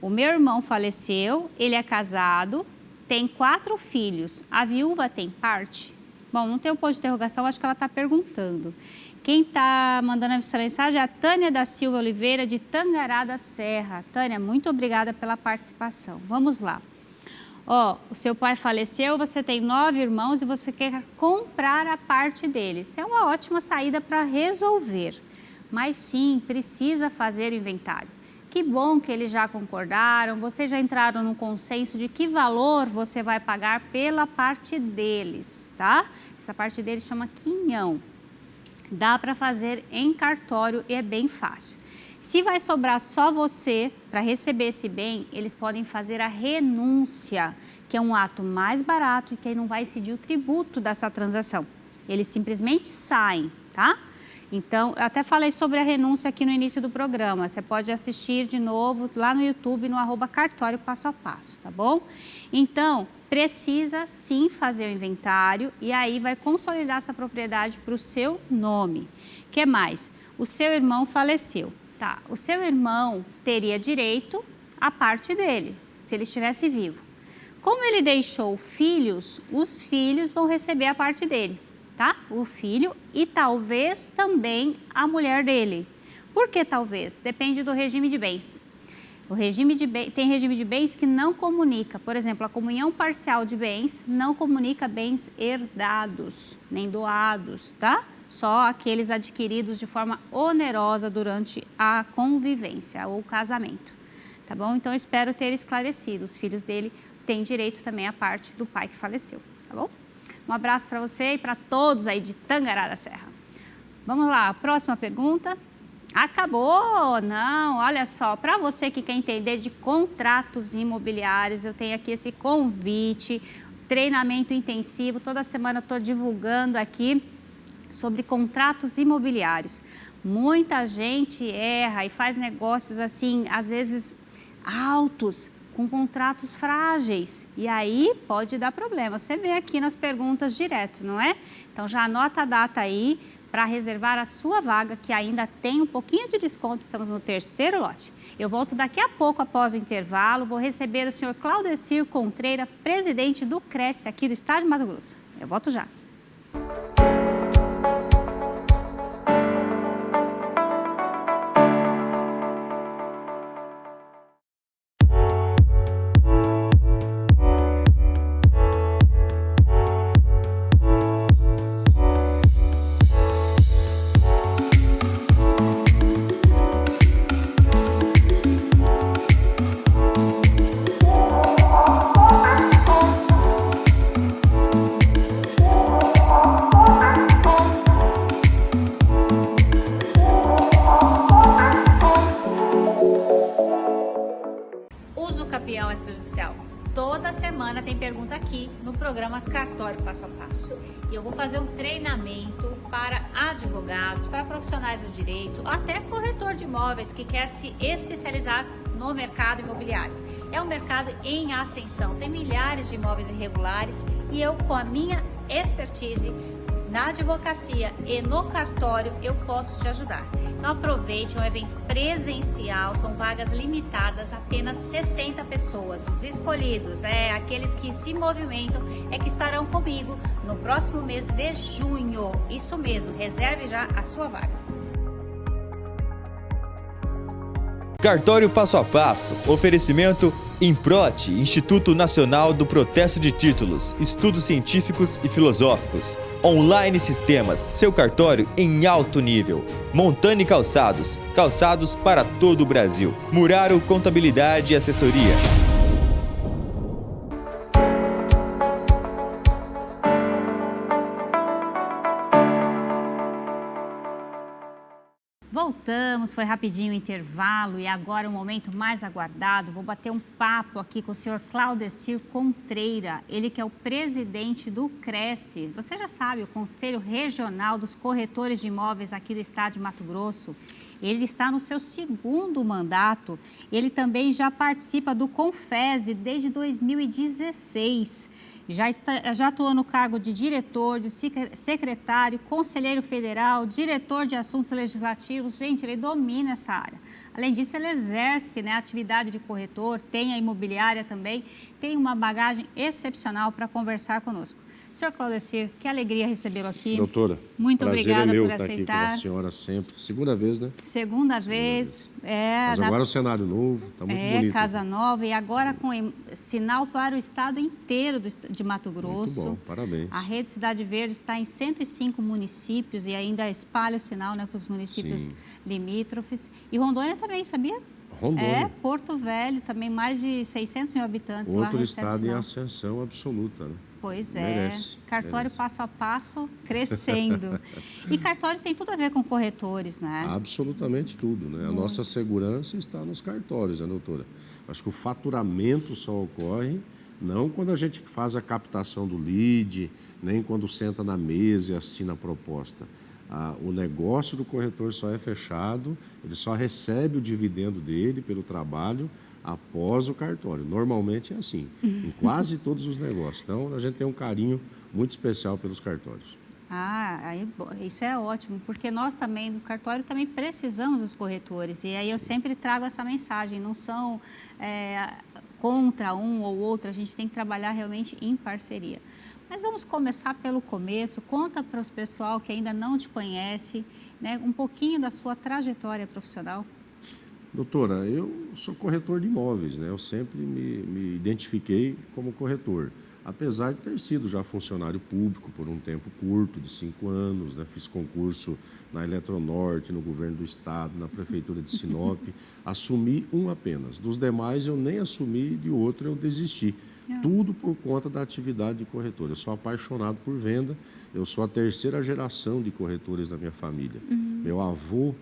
Speaker 2: O meu irmão faleceu, ele é casado, tem 4 filhos. A viúva tem parte? Bom, não tem um ponto de interrogação, acho que ela está perguntando. Quem está mandando essa mensagem é a Tânia da Silva Oliveira, de Tangará da Serra. Tânia, muito obrigada pela participação. Vamos lá. Ó, o seu pai faleceu, você tem 9 irmãos e você quer comprar a parte deles. Isso é uma ótima saída para resolver. Mas sim, precisa fazer o inventário. Que bom que eles já concordaram, vocês já entraram no consenso de que valor você vai pagar pela parte deles, tá? Essa parte deles chama quinhão. Dá para fazer em cartório e é bem fácil. Se vai sobrar só você para receber esse bem, eles podem fazer a renúncia, que é um ato mais barato e que não vai incidir o tributo dessa transação. Eles simplesmente saem, tá? Então, eu até falei sobre a renúncia aqui no início do programa. Você pode assistir de novo lá no YouTube, no @cartório passo a passo, tá bom? Então, precisa sim fazer o inventário e aí vai consolidar essa propriedade para o seu nome. O que mais? O seu irmão faleceu. Tá, o seu irmão teria direito à parte dele, se ele estivesse vivo. Como ele deixou filhos, os filhos vão receber a parte dele, tá? O filho e talvez também a mulher dele. Por que talvez? Depende do regime de bens. Tem regime de bens que não comunica. Por exemplo, a comunhão parcial de bens não comunica bens herdados, nem doados, tá? Só aqueles adquiridos de forma onerosa durante a convivência ou casamento, tá bom? Então, eu espero ter esclarecido. Os filhos dele têm direito também à parte do pai que faleceu, tá bom? Um abraço para você e para todos aí de Tangará da Serra. Vamos lá, próxima pergunta. Acabou? Não, olha só, para você que quer entender de contratos imobiliários, eu tenho aqui esse convite, treinamento intensivo. Toda semana eu estou divulgando aqui sobre contratos imobiliários. Muita gente erra e faz negócios assim, às vezes altos, com contratos frágeis. E aí pode dar problema. Você vê aqui nas perguntas direto, não é? Então já anota a data aí para reservar a sua vaga, que ainda tem um pouquinho de desconto. Estamos no 3º lote. Eu volto daqui a pouco após o intervalo. Vou receber o senhor Claudecir Contreira, presidente do Cresce aqui do estado de Mato Grosso. Eu volto já. Toda semana tem pergunta aqui no programa Cartório Passo a Passo. E eu vou fazer um treinamento para advogados, para profissionais do direito, até corretor de imóveis que quer se especializar no mercado imobiliário. É um mercado em ascensão, tem milhares de imóveis irregulares e eu, com a minha expertise na advocacia e no cartório, eu posso te ajudar. Então aproveite, é um evento presencial, são vagas limitadas, apenas 60 pessoas. Os escolhidos, aqueles que se movimentam, que estarão comigo no próximo mês de junho. Isso mesmo, reserve já a sua vaga.
Speaker 1: Cartório Passo a Passo, oferecimento Improte, Instituto Nacional do Protesto de Títulos, Estudos Científicos e Filosóficos. Online Sistemas, seu cartório em alto nível. Montani Calçados, calçados para todo o Brasil. Muraro Contabilidade e Assessoria.
Speaker 2: Voltamos, foi rapidinho o intervalo e agora o momento mais aguardado. Vou bater um papo aqui com o senhor Claudecir Contreira, ele que é o presidente do Cresce. Você já sabe, o Conselho Regional dos Corretores de Imóveis aqui do estado de Mato Grosso. Ele está no seu segundo mandato. Ele também já participa do Confese desde 2016. Já atuou no cargo de diretor, de secretário, conselheiro federal, diretor de assuntos legislativos. Gente, ele domina essa área. Além disso, ele exerce, né, a atividade de corretor, tem a imobiliária também, tem uma bagagem excepcional para conversar conosco. Senhor Claudecir, que alegria recebê-lo aqui.
Speaker 4: Doutora,
Speaker 2: muito obrigada
Speaker 4: é meu
Speaker 2: por
Speaker 4: estar
Speaker 2: aceitar.
Speaker 4: aqui com a senhora sempre. Segunda vez, né?
Speaker 2: Segunda vez.
Speaker 4: Mas agora o cenário novo, está muito bonito.
Speaker 2: Casa nova e agora com sinal para o estado inteiro de Mato Grosso.
Speaker 4: Muito bom, parabéns.
Speaker 2: A rede Cidade Verde está em 105 municípios e ainda espalha o sinal, né, para os municípios limítrofes. E Rondônia também, sabia?
Speaker 4: Rondônia.
Speaker 2: Porto Velho, também mais de 600 mil habitantes lá.
Speaker 4: Outro estado em ascensão absoluta, né?
Speaker 2: Pois
Speaker 4: merece,
Speaker 2: cartório passo a passo crescendo. E cartório tem tudo a ver com corretores, né?
Speaker 4: Absolutamente tudo, né? A nossa segurança está nos cartórios, né, doutora? Acho que o faturamento só ocorre não quando a gente faz a captação do lead, nem quando senta na mesa e assina a proposta. O negócio do corretor só é fechado, ele só recebe o dividendo dele pelo trabalho após o cartório. Normalmente é assim, em quase todos os negócios. Então, a gente tem um carinho muito especial pelos cartórios.
Speaker 2: Isso é ótimo, porque nós também, do cartório, também precisamos dos corretores. E aí eu sempre trago essa mensagem, não são contra um ou outro, a gente tem que trabalhar realmente em parceria. Mas vamos começar pelo começo. Conta para os pessoal que ainda não te conhece, né, um pouquinho da sua trajetória profissional.
Speaker 4: Doutora, eu sou corretor de imóveis, né? Eu sempre me identifiquei como corretor, apesar de ter sido já funcionário público por um tempo curto, de 5 anos, né? Fiz concurso na Eletronorte, no governo do estado, na prefeitura de Sinop, assumi um apenas. Dos demais eu nem assumi, de outro eu desisti. Tudo por conta da atividade de corretor. Eu sou apaixonado por venda, eu sou a 3ª geração de corretores da minha família. Meu avô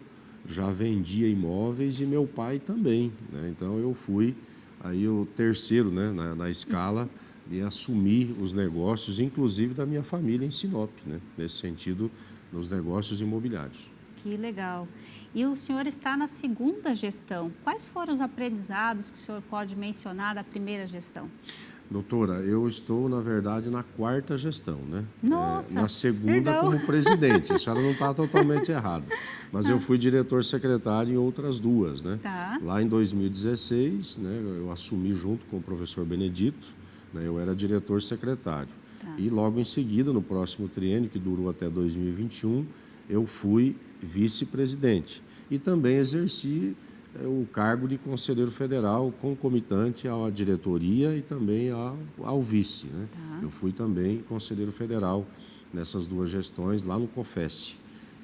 Speaker 4: já vendia imóveis e meu pai também, né? Então eu fui aí o terceiro, né, na escala de assumir os negócios, inclusive da minha família em Sinop, né? Nesse sentido, nos negócios imobiliários.
Speaker 2: Que legal. E o senhor está na segunda gestão. Quais foram os aprendizados que o senhor pode mencionar da primeira gestão?
Speaker 4: Doutora, eu estou, na verdade, na 4ª gestão, né?
Speaker 2: Nossa,
Speaker 4: na segunda
Speaker 2: perdão.
Speaker 4: como presidente. A senhora não está totalmente errada. Mas eu fui diretor-secretário em outras 2, né?
Speaker 2: Tá.
Speaker 4: Lá em 2016, né, eu assumi junto com o professor Benedito, né, eu era diretor-secretário.
Speaker 2: Tá.
Speaker 4: E logo em seguida, no próximo triênio, que durou até 2021, eu fui vice-presidente. E também exerci o cargo de conselheiro federal concomitante à diretoria e também ao vice, né?
Speaker 2: Tá.
Speaker 4: Eu fui também conselheiro federal nessas 2 gestões lá no COFES.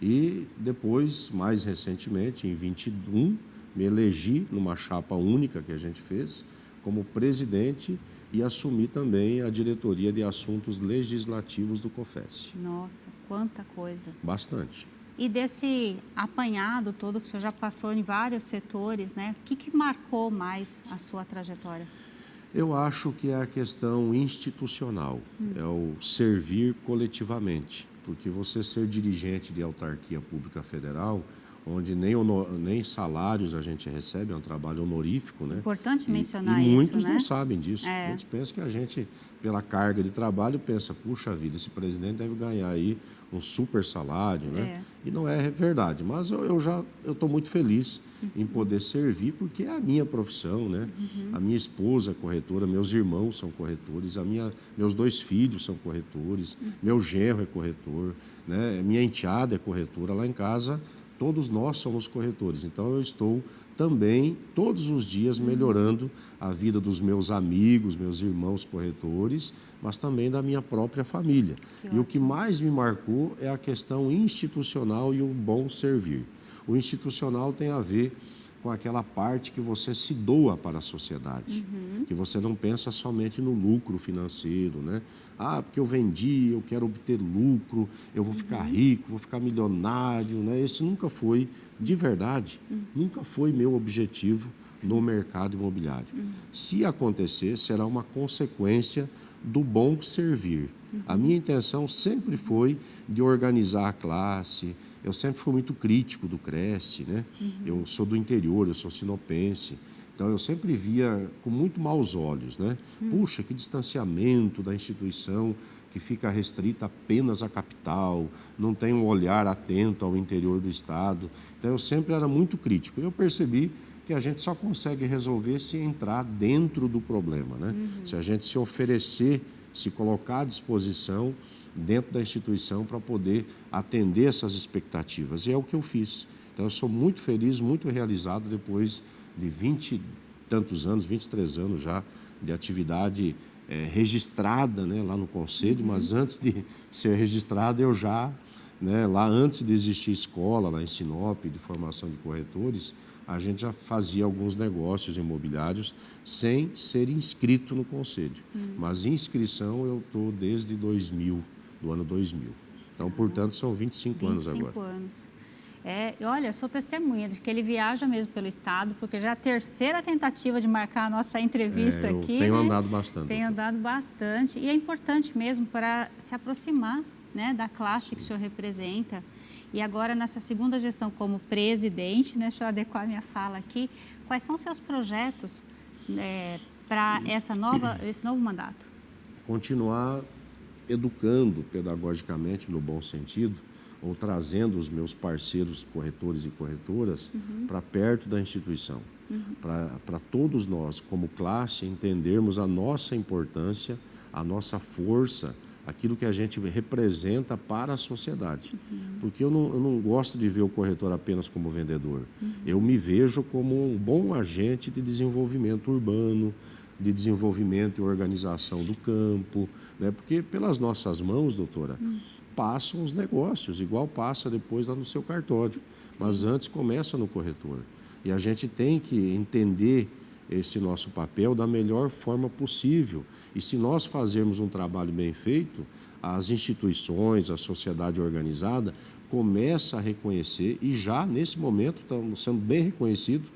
Speaker 4: E depois, mais recentemente, em 21, me elegi numa chapa única que a gente fez como presidente e assumi também a diretoria de assuntos legislativos do COFES.
Speaker 2: Nossa, quanta coisa.
Speaker 4: Bastante.
Speaker 2: E desse apanhado todo que o senhor já passou em vários setores, né? O que marcou mais a sua trajetória?
Speaker 4: Eu acho que é a questão institucional, é o servir coletivamente, porque você ser dirigente de autarquia pública federal, onde nem salários a gente recebe, é um trabalho honorífico, né?
Speaker 2: Importante mencionar
Speaker 4: e
Speaker 2: isso,
Speaker 4: muitos
Speaker 2: né?
Speaker 4: não sabem disso. A gente pensa que a gente, pela carga de trabalho, pensa, puxa vida, esse presidente deve ganhar aí um super salário, né? E não é verdade, mas eu estou muito feliz em poder servir, porque é a minha profissão, né? A minha esposa é corretora, meus irmãos são corretores, meus 2 filhos são corretores, meu genro é corretor, né? Minha enteada é corretora. Lá em casa, todos nós somos corretores, então eu estou também, todos os dias, melhorando a vida dos meus amigos, meus irmãos corretores, mas também da minha própria família. E o que mais me marcou é a questão institucional e o bom servir. O institucional tem a ver com aquela parte que você se doa para a sociedade, que você não pensa somente no lucro financeiro, né? Porque eu vendi, eu quero obter lucro, eu vou ficar rico, vou ficar milionário, né? Esse nunca foi, de verdade, nunca foi meu objetivo no mercado imobiliário. Se acontecer, será uma consequência do bom servir. A minha intenção sempre foi de organizar a classe, Eu sempre fui muito crítico do Cresce, né? Eu sou do interior, eu sou sinopense. Então, eu sempre via com muito maus olhos, né? Puxa, que distanciamento da instituição que fica restrita apenas à capital, não tem um olhar atento ao interior do Estado. Então, eu sempre era muito crítico. Eu percebi que a gente só consegue resolver se entrar dentro do problema, né? Se a gente se oferecer, se colocar à disposição dentro da instituição para poder atender essas expectativas. E é o que eu fiz. Então, eu sou muito feliz, muito realizado depois de 20 e tantos anos, 23 anos já de atividade registrada, né, lá no Conselho, mas antes de ser registrada eu já, né, lá antes de existir escola, lá em Sinop, de formação de corretores, a gente já fazia alguns negócios imobiliários sem ser inscrito no Conselho. Mas inscrição eu estou desde 2000, do ano 2000. Então, portanto, são 25 anos agora.
Speaker 2: 25 anos. Olha, eu sou testemunha de que ele viaja mesmo pelo Estado, porque já é a terceira tentativa de marcar a nossa entrevista aqui.
Speaker 4: Eu tenho
Speaker 2: né?
Speaker 4: andado bastante.
Speaker 2: Tenho andado bastante. E é importante mesmo para se aproximar, né, da classe que o senhor representa. E agora, nessa segunda gestão como presidente, né, deixa eu adequar minha fala aqui, quais são os seus projetos para esse novo mandato?
Speaker 4: Continuar educando pedagogicamente, no bom sentido, ou trazendo os meus parceiros corretores e corretoras para perto da instituição, para todos nós, como classe, entendermos a nossa importância, a nossa força, aquilo que a gente representa para a sociedade. Porque eu não gosto de ver o corretor apenas como vendedor. Eu me vejo como um bom agente de desenvolvimento urbano, de desenvolvimento e organização do campo, né? Porque pelas nossas mãos, doutora, passam os negócios, igual passa depois lá no seu cartório. Sim. Mas antes começa no corretor. E a gente tem que entender esse nosso papel da melhor forma possível. E se nós fazermos um trabalho bem feito, as instituições, a sociedade organizada começa a reconhecer, e já nesse momento estamos sendo bem reconhecidos,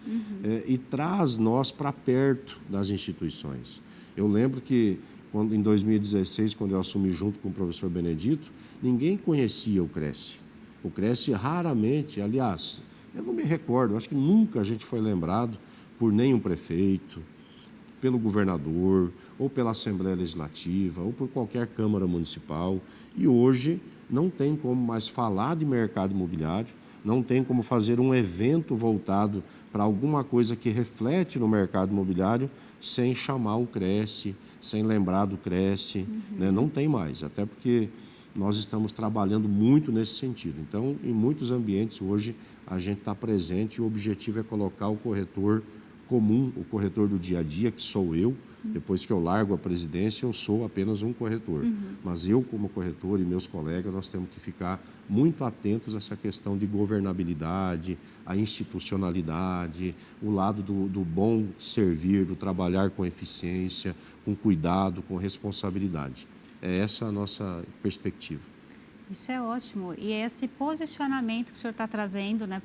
Speaker 4: e traz nós para perto das instituições. Eu lembro que em 2016, quando eu assumi junto com o professor Benedito, ninguém conhecia o Cresce. O Cresce raramente, aliás, eu não me recordo, acho que nunca a gente foi lembrado por nenhum prefeito, pelo governador, ou pela Assembleia Legislativa, ou por qualquer Câmara Municipal. E hoje não tem como mais falar de mercado imobiliário, não tem como fazer um evento voltado para alguma coisa que reflete no mercado imobiliário sem chamar o Cresce, sem lembrar do Cresce, né? Não tem mais, até porque nós estamos trabalhando muito nesse sentido. Então, em muitos ambientes hoje, a gente está presente e o objetivo é colocar o corretor comum, o corretor do dia a dia, que sou eu. Depois que eu largo a presidência, eu sou apenas um corretor. Mas eu, como corretor, e meus colegas, nós temos que ficar muito atentos a essa questão de governabilidade, a institucionalidade, o lado do bom servir, do trabalhar com eficiência, com cuidado, com responsabilidade. É essa a nossa perspectiva.
Speaker 2: Isso é ótimo. E esse posicionamento que o senhor está trazendo, né,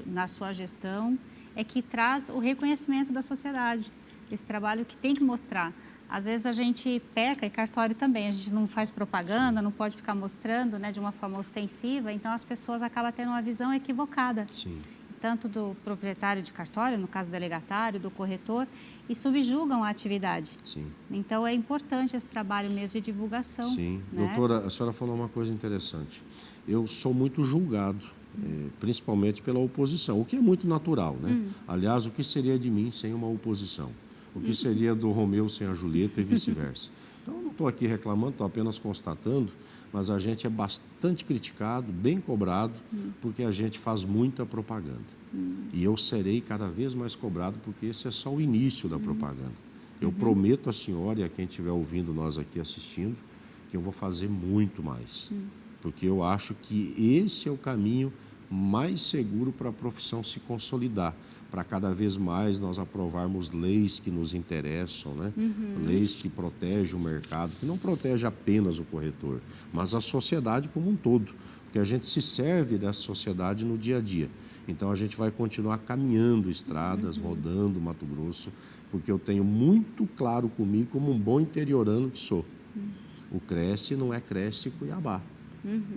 Speaker 2: na sua gestão é que traz o reconhecimento da sociedade. Esse trabalho que tem que mostrar. Às vezes a gente peca, e cartório também, a gente não faz propaganda, não pode ficar mostrando, né, de uma forma ostensiva, então as pessoas acabam tendo uma visão equivocada.
Speaker 4: Sim.
Speaker 2: Tanto do proprietário de cartório, no caso delegatário, do corretor, e subjugam a atividade.
Speaker 4: Sim.
Speaker 2: Então é importante esse trabalho mesmo de divulgação.
Speaker 4: Sim.
Speaker 2: Né?
Speaker 4: Doutora, a senhora falou uma coisa interessante. Eu sou muito julgado, principalmente pela oposição, o que é muito natural, né? Aliás, o que seria de mim sem uma oposição? O que seria do Romeu sem a Julieta e vice-versa? Então, eu não estou aqui reclamando, estou apenas constatando, mas a gente é bastante criticado, bem cobrado, porque a gente faz muita propaganda. E eu serei cada vez mais cobrado, porque esse é só o início da propaganda. Eu prometo à senhora e a quem estiver ouvindo nós aqui assistindo, que eu vou fazer muito mais. Porque eu acho que esse é o caminho mais seguro para a profissão se consolidar, para cada vez mais nós aprovarmos leis que nos interessam, né? Leis que protegem o mercado, que não protege apenas o corretor, mas a sociedade como um todo, porque a gente se serve dessa sociedade no dia a dia. Então, a gente vai continuar caminhando estradas, rodando Mato Grosso, porque eu tenho muito claro comigo, como um bom interiorano que sou. O Cresce não é Cresce Cuiabá.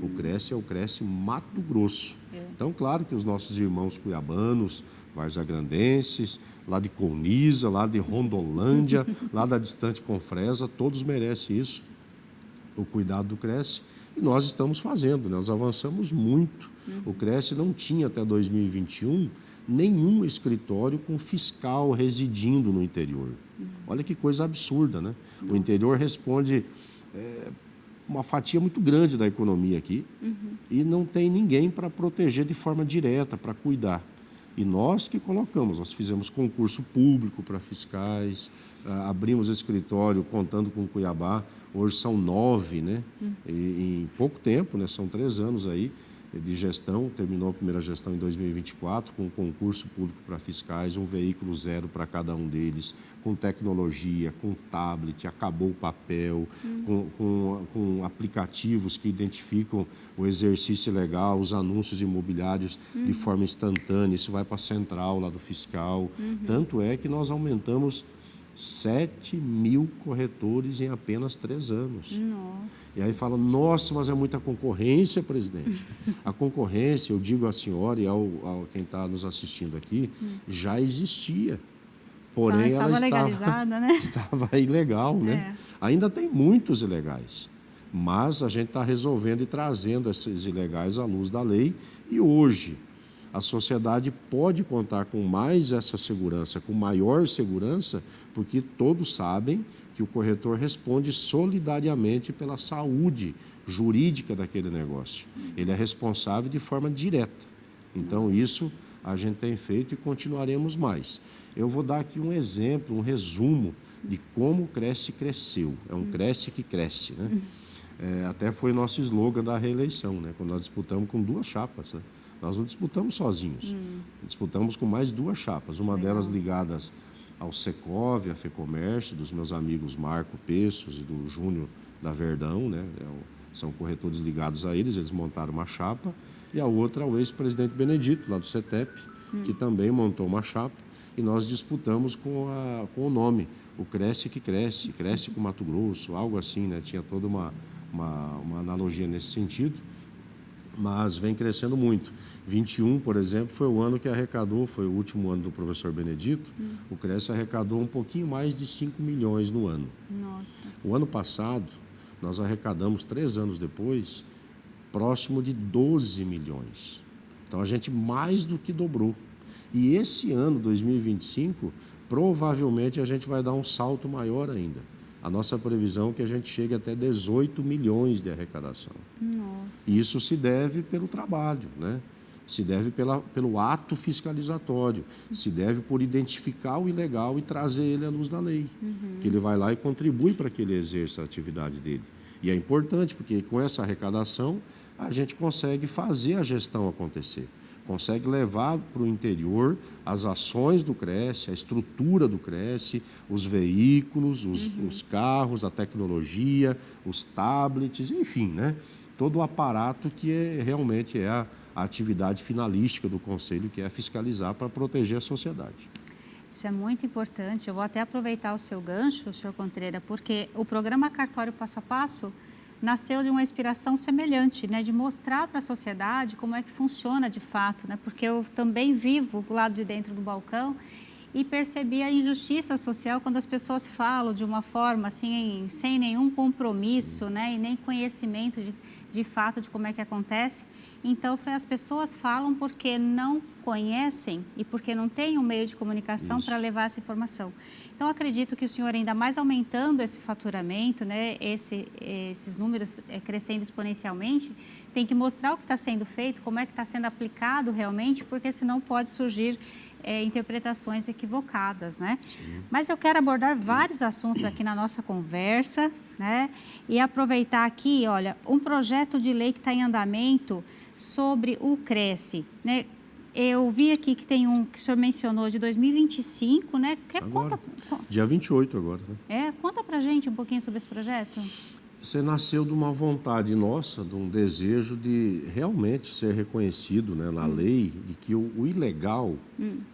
Speaker 4: O Cresce é o Cresce Mato Grosso. Então, claro que os nossos irmãos cuiabanos, varzagrandenses, lá de Colniza, lá de Rondolândia, lá da distante Confresa, todos merecem isso, o cuidado do Cresce. E nós estamos fazendo, nós avançamos muito. O Cresce não tinha até 2021 nenhum escritório com fiscal residindo no interior. Olha que coisa absurda, né? O interior responde uma fatia muito grande da economia aqui e não tem ninguém para proteger de forma direta, para cuidar. E nós que colocamos, nós fizemos concurso público para fiscais, abrimos escritório contando com Cuiabá, hoje são 9, né? E em pouco tempo, né? São 3 anos aí de gestão, terminou a primeira gestão em 2024, com concurso público para fiscais, um veículo 0 para cada um deles, com tecnologia, com tablet, acabou o papel, com aplicativos que identificam o exercício legal, os anúncios imobiliários de forma instantânea, isso vai para a central lá do fiscal. Tanto é que nós aumentamos 7 mil corretores em apenas 3 anos.
Speaker 2: Nossa.
Speaker 4: E aí fala, nossa, mas é muita concorrência, presidente. A concorrência, eu digo à senhora e ao quem está nos assistindo aqui, já existia. Porém,
Speaker 2: só estava legalizada, né?
Speaker 4: Estava ilegal, né? Ainda tem muitos ilegais. Mas a gente está resolvendo e trazendo esses ilegais à luz da lei. E hoje, a sociedade pode contar com mais essa segurança, com maior segurança, porque todos sabem que o corretor responde solidariamente pela saúde jurídica daquele negócio. Ele é responsável de forma direta. Então, isso a gente tem feito e continuaremos mais. Eu vou dar aqui um exemplo, um resumo de como o Cresce cresceu. É um Cresce que cresce, né? Até foi nosso slogan da reeleição, né? Quando nós disputamos com 2 chapas, né? Nós não disputamos sozinhos, disputamos com mais 2 chapas, uma delas ligadas ao Secov, a FEComércio, dos meus amigos Marco Pessos e do Júnior da Verdão, né? São corretores ligados a eles montaram uma chapa, e a outra ao ex-presidente Benedito, lá do CETEP, que também montou uma chapa, e nós disputamos com o nome, o Cresce que cresce, Cresce com Mato Grosso, algo assim, né? Tinha toda uma analogia nesse sentido, mas vem crescendo muito. 21, por exemplo, foi o ano que arrecadou, foi o último ano do professor Benedito, o Cresce arrecadou um pouquinho mais de 5 milhões no ano.
Speaker 2: Nossa.
Speaker 4: O ano passado, nós arrecadamos, 3 anos depois, próximo de 12 milhões. Então, a gente mais do que dobrou. E esse ano, 2025, provavelmente a gente vai dar um salto maior ainda. A nossa previsão é que a gente chegue até 18 milhões de arrecadação.
Speaker 2: Nossa.
Speaker 4: E isso se deve pelo trabalho, né? Se deve pelo ato fiscalizatório, se deve por identificar o ilegal e trazer ele à luz da lei. Que ele vai lá e contribui para que ele exerça a atividade dele. E é importante, porque com essa arrecadação a gente consegue fazer a gestão acontecer. Consegue levar para o interior as ações do Cresce, a estrutura do Cresce, os veículos, os carros, a tecnologia, os tablets, enfim, né? Todo o aparato que realmente é a atividade finalística do Conselho, que é fiscalizar para proteger a sociedade.
Speaker 2: Isso é muito importante. Eu vou até aproveitar o seu gancho, senhor Contreira, porque o programa Cartório Passo a Passo nasceu de uma inspiração semelhante, né, de mostrar para a sociedade como é que funciona de fato, né, porque eu também vivo do lado de dentro do balcão e percebi a injustiça social quando as pessoas falam de uma forma assim, sem nenhum compromisso, né, e nem conhecimento de fato de como é que acontece. Então, as pessoas falam porque não conhecem e porque não têm um meio de comunicação para levar essa informação. Então, acredito que o senhor, ainda mais aumentando esse faturamento, né, esses números crescendo exponencialmente, tem que mostrar o que está sendo feito, como é que está sendo aplicado realmente, porque senão pode surgir interpretações equivocadas, né? Sim. Mas eu quero abordar vários assuntos aqui na nossa conversa, né? E aproveitar aqui, olha, um projeto de lei que está em andamento sobre o Cresce, né? Eu vi aqui que tem um que o senhor mencionou de 2025, né?
Speaker 4: Agora, dia 28 agora, né?
Speaker 2: Conta pra gente um pouquinho sobre esse projeto.
Speaker 4: Você nasceu de uma vontade nossa, de um desejo de realmente ser reconhecido, né, na lei, de que o ilegal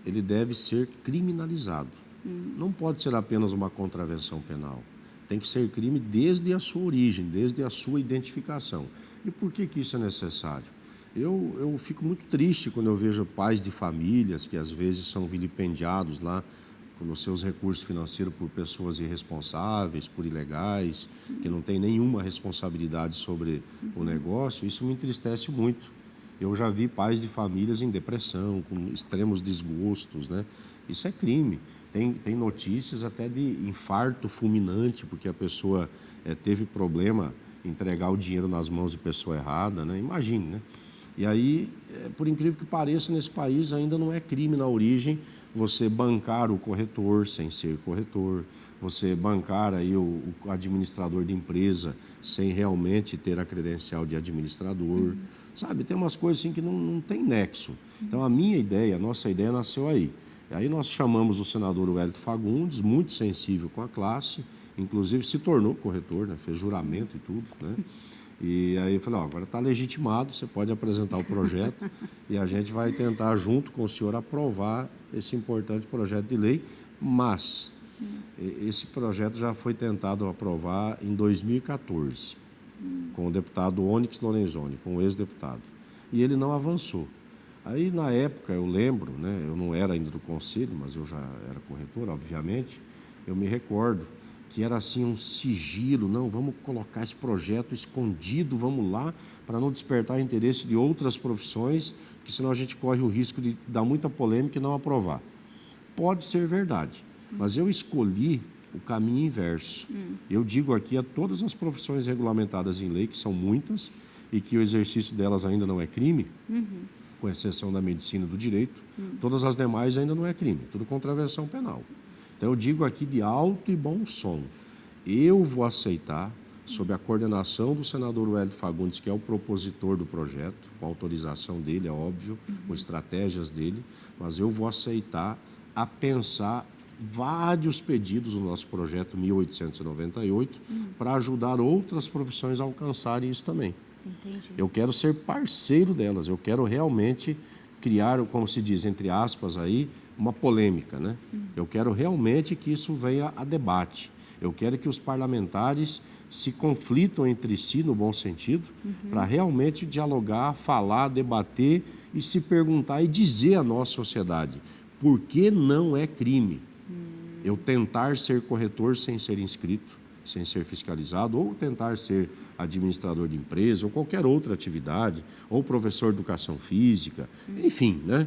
Speaker 4: ele deve ser criminalizado. Não pode ser apenas uma contravenção penal. Tem que ser crime desde a sua origem, desde a sua identificação. E por que isso é necessário? Eu fico muito triste quando eu vejo pais de famílias que às vezes são vilipendiados lá nos seus recursos financeiros por pessoas irresponsáveis, por ilegais, que não têm nenhuma responsabilidade sobre o negócio. Isso me entristece muito. Eu já vi pais de famílias em depressão, com extremos desgostos, né? Isso é crime. Tem notícias até de infarto fulminante, porque a pessoa teve problema em entregar o dinheiro nas mãos de pessoa errada, né? Imagine, né? E aí, por incrível que pareça, nesse país ainda não é crime na origem você bancar o corretor sem ser corretor, você bancar aí o administrador de empresa sem realmente ter a credencial de administrador. Sabe, tem umas coisas assim que não tem nexo. Então, a nossa ideia nasceu aí. E aí nós chamamos o senador Wellington Fagundes, muito sensível com a classe, inclusive se tornou corretor, né? Fez juramento e tudo, né? E aí eu falei, agora está legitimado, você pode apresentar o projeto e a gente vai tentar, junto com o senhor, aprovar esse importante projeto de lei, mas esse projeto já foi tentado aprovar em 2014, com o deputado Onyx Lorenzoni, com o ex-deputado, e ele não avançou. Aí, na época, eu lembro, né, eu não era ainda do conselho, mas eu já era corretor, obviamente, eu me recordo que era assim um sigilo, não, vamos colocar esse projeto escondido, vamos lá, para não despertar interesse de outras profissões, porque senão a gente corre o risco de dar muita polêmica e não aprovar. Pode ser verdade, mas eu escolhi o caminho inverso. Eu digo aqui a todas as profissões regulamentadas em lei, que são muitas, e que o exercício delas ainda não é crime, com exceção da medicina e do direito, todas as demais ainda não é crime, tudo contravenção penal. Então, eu digo aqui de alto e bom som, eu vou aceitar, sob a coordenação do senador Wellington Fagundes, que é o propositor do projeto, com autorização dele, é óbvio, com estratégias dele, mas eu vou aceitar a pensar vários pedidos no nosso projeto 1898 para ajudar outras profissões a alcançarem isso também.
Speaker 2: Entendi.
Speaker 4: Eu quero ser parceiro delas, eu quero realmente criar, como se diz, entre aspas, aí, uma polêmica, né? Eu quero realmente que isso venha a debate. Eu quero que os parlamentares se conflitam entre si, no bom sentido, para realmente dialogar, falar, debater e se perguntar e dizer à nossa sociedade por que não é crime eu tentar ser corretor sem ser inscrito, sem ser fiscalizado, ou tentar ser administrador de empresa, ou qualquer outra atividade, ou professor de educação física, enfim, né?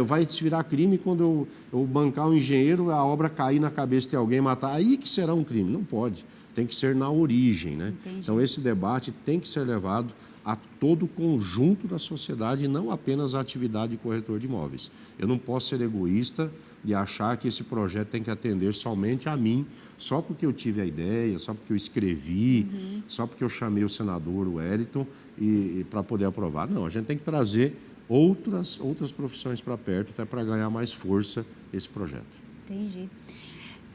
Speaker 4: Vai se virar crime quando eu bancar um engenheiro, a obra cair na cabeça de alguém, matar, aí que será um crime. Não pode, tem que ser na origem, né?
Speaker 2: Entendi.
Speaker 4: Então, esse debate tem que ser levado a todo o conjunto da sociedade e não apenas a atividade de corretor de imóveis. Eu não posso ser egoísta de achar que esse projeto tem que atender somente a mim, só porque eu tive a ideia, só porque eu escrevi, só porque eu chamei o senador Wellington e para poder aprovar. Não, a gente tem que trazer outras profissões para perto, até para ganhar mais força esse projeto.
Speaker 2: Entendi.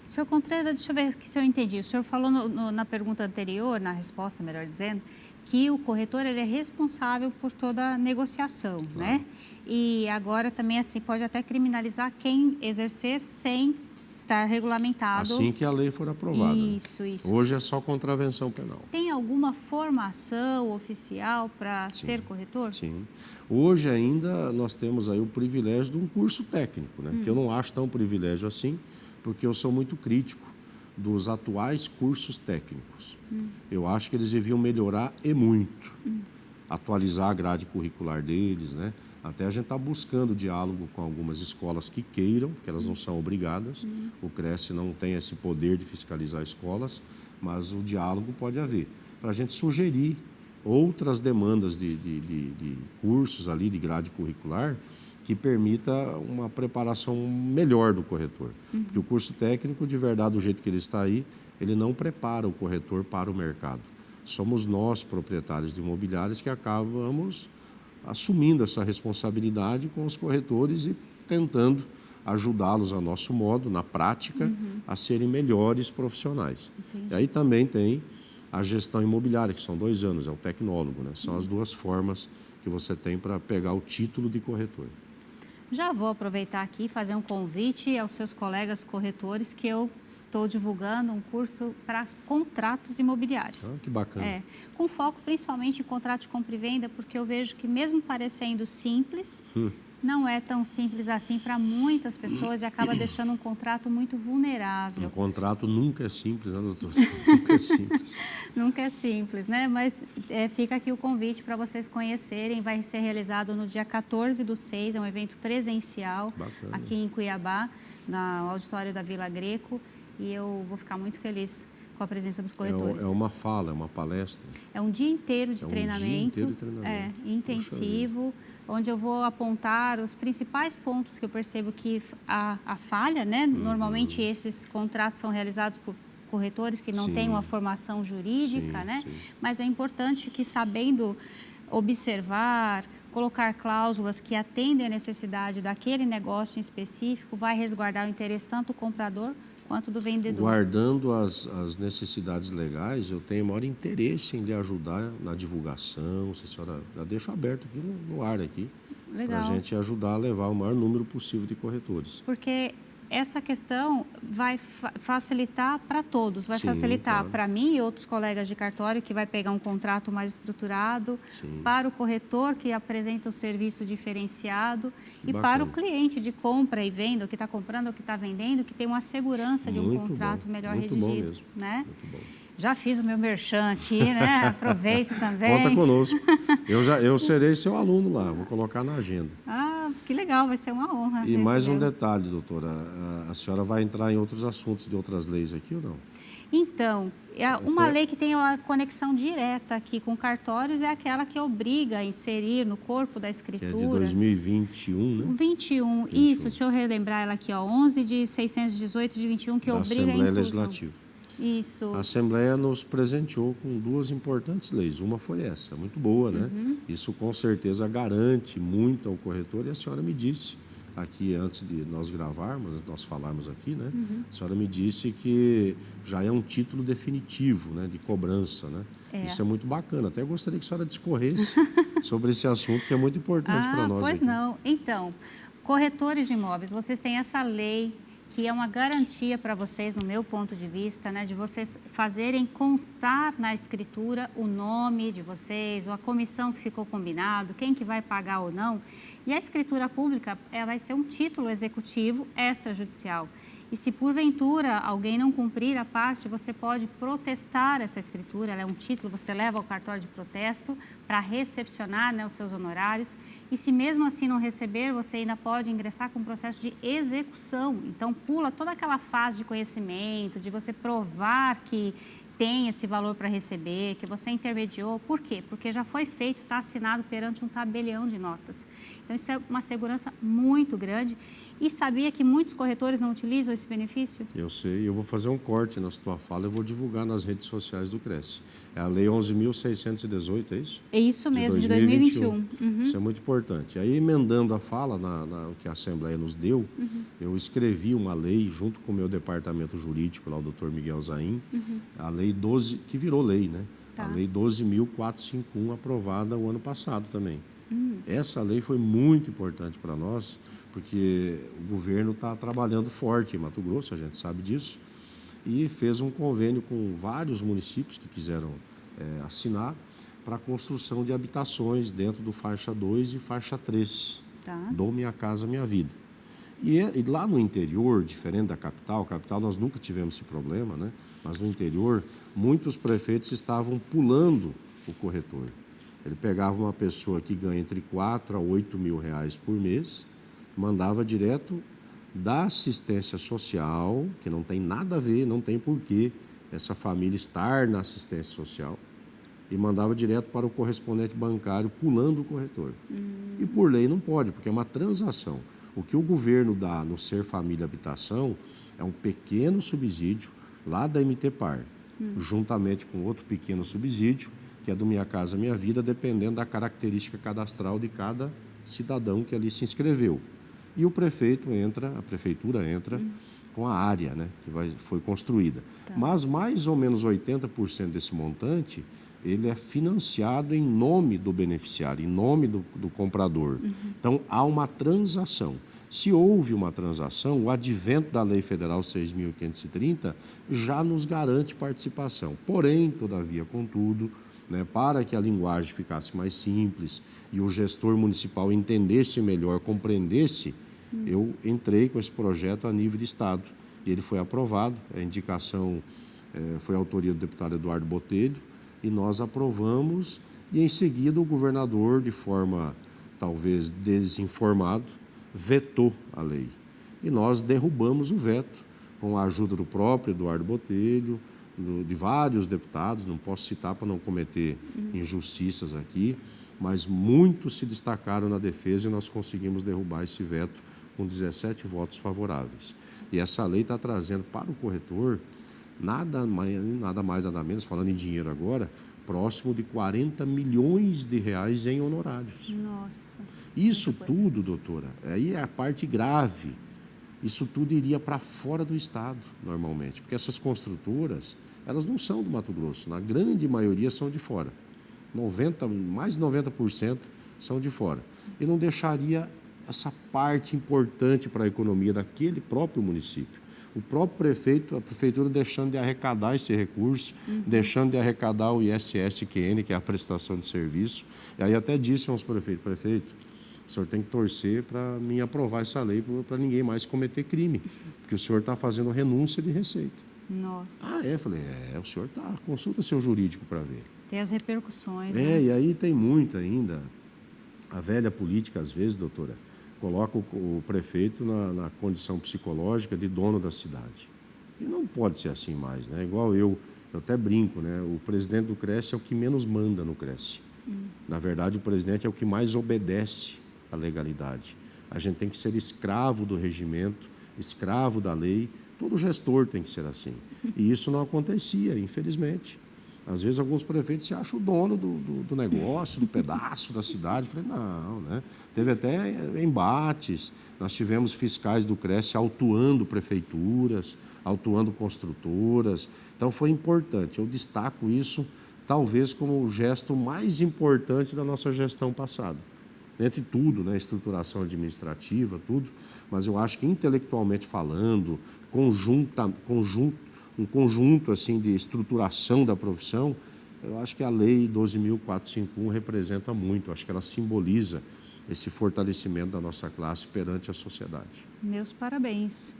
Speaker 2: Senhor Contreira, deixa eu ver se eu entendi. O senhor falou na pergunta anterior, na resposta, melhor dizendo, que o corretor ele é responsável por toda a negociação, né? E agora também assim, pode até criminalizar quem exercer sem estar regulamentado.
Speaker 4: Assim que a lei for aprovada.
Speaker 2: Isso.
Speaker 4: Hoje é só contravenção penal.
Speaker 2: Tem alguma formação oficial para ser corretor?
Speaker 4: Sim. Hoje ainda nós temos aí o privilégio de um curso técnico, né? Que eu não acho tão privilégio assim, porque eu sou muito crítico dos atuais cursos técnicos. Eu acho que eles deviam melhorar e muito. Atualizar a grade curricular deles, né? Até a gente está buscando diálogo com algumas escolas que queiram, porque elas não são obrigadas. O CRES não tem esse poder de fiscalizar escolas, mas o diálogo pode haver. Para a gente sugerir outras demandas de cursos ali, de grade curricular, que permita uma preparação melhor do corretor. Porque o curso técnico, de verdade, do jeito que ele está aí, ele não prepara o corretor para o mercado. Somos nós, proprietários de imobiliários, que acabamos assumindo essa responsabilidade com os corretores e tentando ajudá-los a nosso modo, na prática, a serem melhores profissionais.
Speaker 2: Entendi.
Speaker 4: E aí também tem a gestão imobiliária, que são 2 anos, é o tecnólogo, né? São as duas formas que você tem para pegar o título de corretor.
Speaker 2: Já vou aproveitar aqui e fazer um convite aos seus colegas corretores que eu estou divulgando um curso para contratos imobiliários.
Speaker 4: Que bacana.
Speaker 2: Com foco principalmente em contrato de compra e venda, porque eu vejo que mesmo parecendo simples, não é tão simples assim para muitas pessoas e acaba deixando um contrato muito vulnerável.
Speaker 4: Um contrato nunca é simples, né, doutor? Nunca é simples.
Speaker 2: Nunca é simples, né? Mas fica aqui o convite para vocês conhecerem. Vai ser realizado no dia 14/6, é um evento presencial.
Speaker 4: Bacana.
Speaker 2: Aqui em Cuiabá, no auditório da Vila Greco. E eu vou ficar muito feliz com a presença dos corretores.
Speaker 4: É uma fala, é uma palestra.
Speaker 2: É um dia inteiro de treinamento.
Speaker 4: Um dia inteiro de treinamento.
Speaker 2: Intensivo, onde eu vou apontar os principais pontos que eu percebo que a falha, né? Normalmente esses contratos são realizados por corretores que não têm uma formação jurídica, né?
Speaker 4: Sim.
Speaker 2: Mas é importante que, sabendo observar, colocar cláusulas que atendem à necessidade daquele negócio em específico, vai resguardar o interesse tanto do comprador quanto do vendedor.
Speaker 4: Guardando as necessidades legais, eu tenho maior interesse em lhe ajudar na divulgação. Se a senhora, já deixo aberto aqui no ar aqui, para a gente ajudar a levar o maior número possível de corretores.
Speaker 2: Porque essa questão vai facilitar para todos, vai facilitar
Speaker 4: claro.
Speaker 2: para mim e outros colegas de cartório que vai pegar um contrato mais estruturado, para o corretor que apresenta um serviço diferenciado e para o cliente de compra e venda, o que está comprando ou que está vendendo, que tem uma segurança de um contrato melhor redigido.
Speaker 4: Bom mesmo.
Speaker 2: Né?
Speaker 4: Muito bom.
Speaker 2: Já fiz o meu merchan aqui, né? Aproveito também.
Speaker 4: Conta conosco. Eu serei seu aluno lá, vou colocar na agenda.
Speaker 2: Ah, que legal, vai ser uma honra.
Speaker 4: E mais um detalhe, doutora, a senhora vai entrar em outros assuntos de outras leis aqui ou não?
Speaker 2: Então, uma lei que tem uma conexão direta aqui com cartórios é aquela que obriga a inserir no corpo da escritura...
Speaker 4: Que é de 2021, né?
Speaker 2: 21, isso, deixa eu relembrar ela aqui, ó, 11 de 618 de 21, que obriga a inclusão.
Speaker 4: Assembleia Legislativa.
Speaker 2: Isso.
Speaker 4: A Assembleia nos presenteou com duas importantes leis. Uma foi essa, muito boa, né? Isso com certeza garante muito ao corretor. E a senhora me disse, aqui antes de nós gravarmos, nós falarmos aqui, né? A senhora me disse que já é um título definitivo, né? De cobrança, né? Isso é muito bacana. Até gostaria que a senhora discorresse sobre esse assunto, que é muito importante para nós.
Speaker 2: Pois
Speaker 4: aqui.
Speaker 2: não. Então, corretores de imóveis, vocês têm essa lei que é uma garantia para vocês, no meu ponto de vista, né, de vocês fazerem constar na escritura o nome de vocês, ou a comissão que ficou combinado, quem que vai pagar ou não. E a escritura pública vai ser um título executivo extrajudicial. E se porventura alguém não cumprir a parte, você pode protestar essa escritura, ela é um título, você leva ao cartório de protesto para recepcionar, né, os seus honorários. E se mesmo assim não receber, você ainda pode ingressar com um processo de execução. Então pula toda aquela fase de conhecimento, de você provar que tem esse valor para receber, que você intermediou. Por quê? Porque já foi feito, está assinado perante um tabelião de notas. Então, isso é uma segurança muito grande. E sabia que muitos corretores não utilizam esse benefício?
Speaker 4: Eu sei, eu vou fazer um corte na sua fala, eu vou divulgar nas redes sociais do Cresce. É a Lei 11.618, é isso?
Speaker 2: É isso mesmo, de 2021.
Speaker 4: Isso é muito importante. Aí, emendando a fala, o que a Assembleia nos deu, eu escrevi uma lei junto com o meu departamento jurídico, lá o doutor Miguel Zain, a Lei 12, que virou lei, né? A Lei 12.451, aprovada o ano passado também. Essa lei foi muito importante para nós, porque o governo está trabalhando forte em Mato Grosso, a gente sabe disso, e fez um convênio com vários municípios que quiseram assinar para a construção de habitações dentro do faixa 2 e faixa 3 do Minha Casa Minha Vida. E lá no interior, diferente da capital nós nunca tivemos esse problema, né? Mas no interior, muitos prefeitos estavam pulando o corretor. Ele pegava uma pessoa que ganha entre 4 a 8 mil reais por mês, mandava direto da assistência social, que não tem nada a ver, não tem porquê essa família estar na assistência social, e mandava direto para o correspondente bancário, pulando o corretor. E por lei não pode, porque é uma transação. O que o governo dá no Ser Família Habitação é um pequeno subsídio lá da MTPAR, juntamente com outro pequeno subsídio, que é do Minha Casa Minha Vida, dependendo da característica cadastral de cada cidadão que ali se inscreveu. E o prefeito entra, a prefeitura entra com a área, né, que foi construída. Mas mais ou menos 80% desse montante ele é financiado em nome do beneficiário, em nome do comprador. Então, há uma transação. Se houve uma transação, o advento da Lei Federal 6.530 já nos garante participação. Porém, todavia, contudo, né, para que a linguagem ficasse mais simples e o gestor municipal entendesse melhor, compreendesse, eu entrei com esse projeto a nível de Estado. E ele foi aprovado, a indicação foi a autoria do deputado Eduardo Botelho, e nós aprovamos, e em seguida o governador, de forma talvez desinformado, vetou a lei. E nós derrubamos o veto, com a ajuda do próprio Eduardo Botelho, de vários deputados, não posso citar para não cometer injustiças aqui, mas muitos se destacaram na defesa e nós conseguimos derrubar esse veto com 17 votos favoráveis. E essa lei está trazendo para o corretor nada mais, nada menos, falando em dinheiro agora, próximo de 40 milhões de reais em honorários.
Speaker 2: Nossa.
Speaker 4: Isso tudo, doutora, aí é a parte grave. Isso tudo iria para fora do Estado, normalmente, porque essas construtoras, elas não são do Mato Grosso, na grande maioria são de fora. Mais de 90% são de fora. E não deixaria essa parte importante para a economia daquele próprio município. O próprio prefeito, a prefeitura deixando de arrecadar esse recurso, deixando de arrecadar o ISS-QN, que é a prestação de serviço. E aí até disse aos prefeitos, prefeito, o senhor tem que torcer para mim aprovar essa lei para ninguém mais cometer crime, porque o senhor está fazendo renúncia de receita.
Speaker 2: Nossa.
Speaker 4: Ah, é? Eu falei, o senhor está, consulta seu jurídico para ver.
Speaker 2: Tem as repercussões, né?
Speaker 4: E aí tem muito ainda. A velha política, às vezes, doutora, coloca o prefeito na condição psicológica de dono da cidade. E não pode ser assim mais, né? Igual eu até brinco, né? O presidente do Cresce é o que menos manda no Cresce. Na verdade, o presidente é o que mais obedece à legalidade. A gente tem que ser escravo do regimento, escravo da lei. Todo gestor tem que ser assim. E isso não acontecia, infelizmente. Às vezes, alguns prefeitos se acham o dono do negócio, do pedaço da cidade. Eu falei, não, né? Teve até embates. Nós tivemos fiscais do Cresce autuando prefeituras, autuando construtoras. Então, foi importante. Eu destaco isso, talvez, como o gesto mais importante da nossa gestão passada. Entre tudo, né? Estruturação administrativa, tudo. Mas eu acho que, intelectualmente falando, um conjunto assim, de estruturação da profissão, eu acho que a Lei 12.451 representa muito. Acho que ela simboliza esse fortalecimento da nossa classe perante a sociedade.
Speaker 2: Meus parabéns.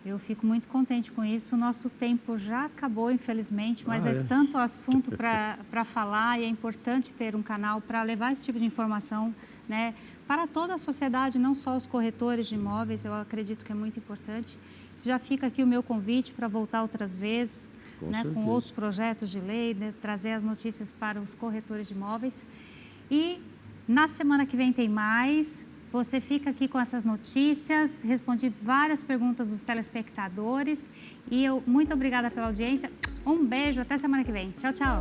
Speaker 2: Eu fico muito contente com isso. O nosso tempo já acabou, infelizmente, mas é tanto assunto para falar e é importante ter um canal para levar esse tipo de informação, né, para toda a sociedade, não só os corretores de imóveis. Eu acredito que é muito importante. Já fica aqui o meu convite para voltar outras vezes, né, com outros projetos de lei, né, trazer as notícias para os corretores de imóveis. E na semana que vem tem mais. Você fica aqui com essas notícias, respondi várias perguntas dos telespectadores e eu muito obrigada pela audiência. Um beijo, até semana que vem. Tchau, tchau.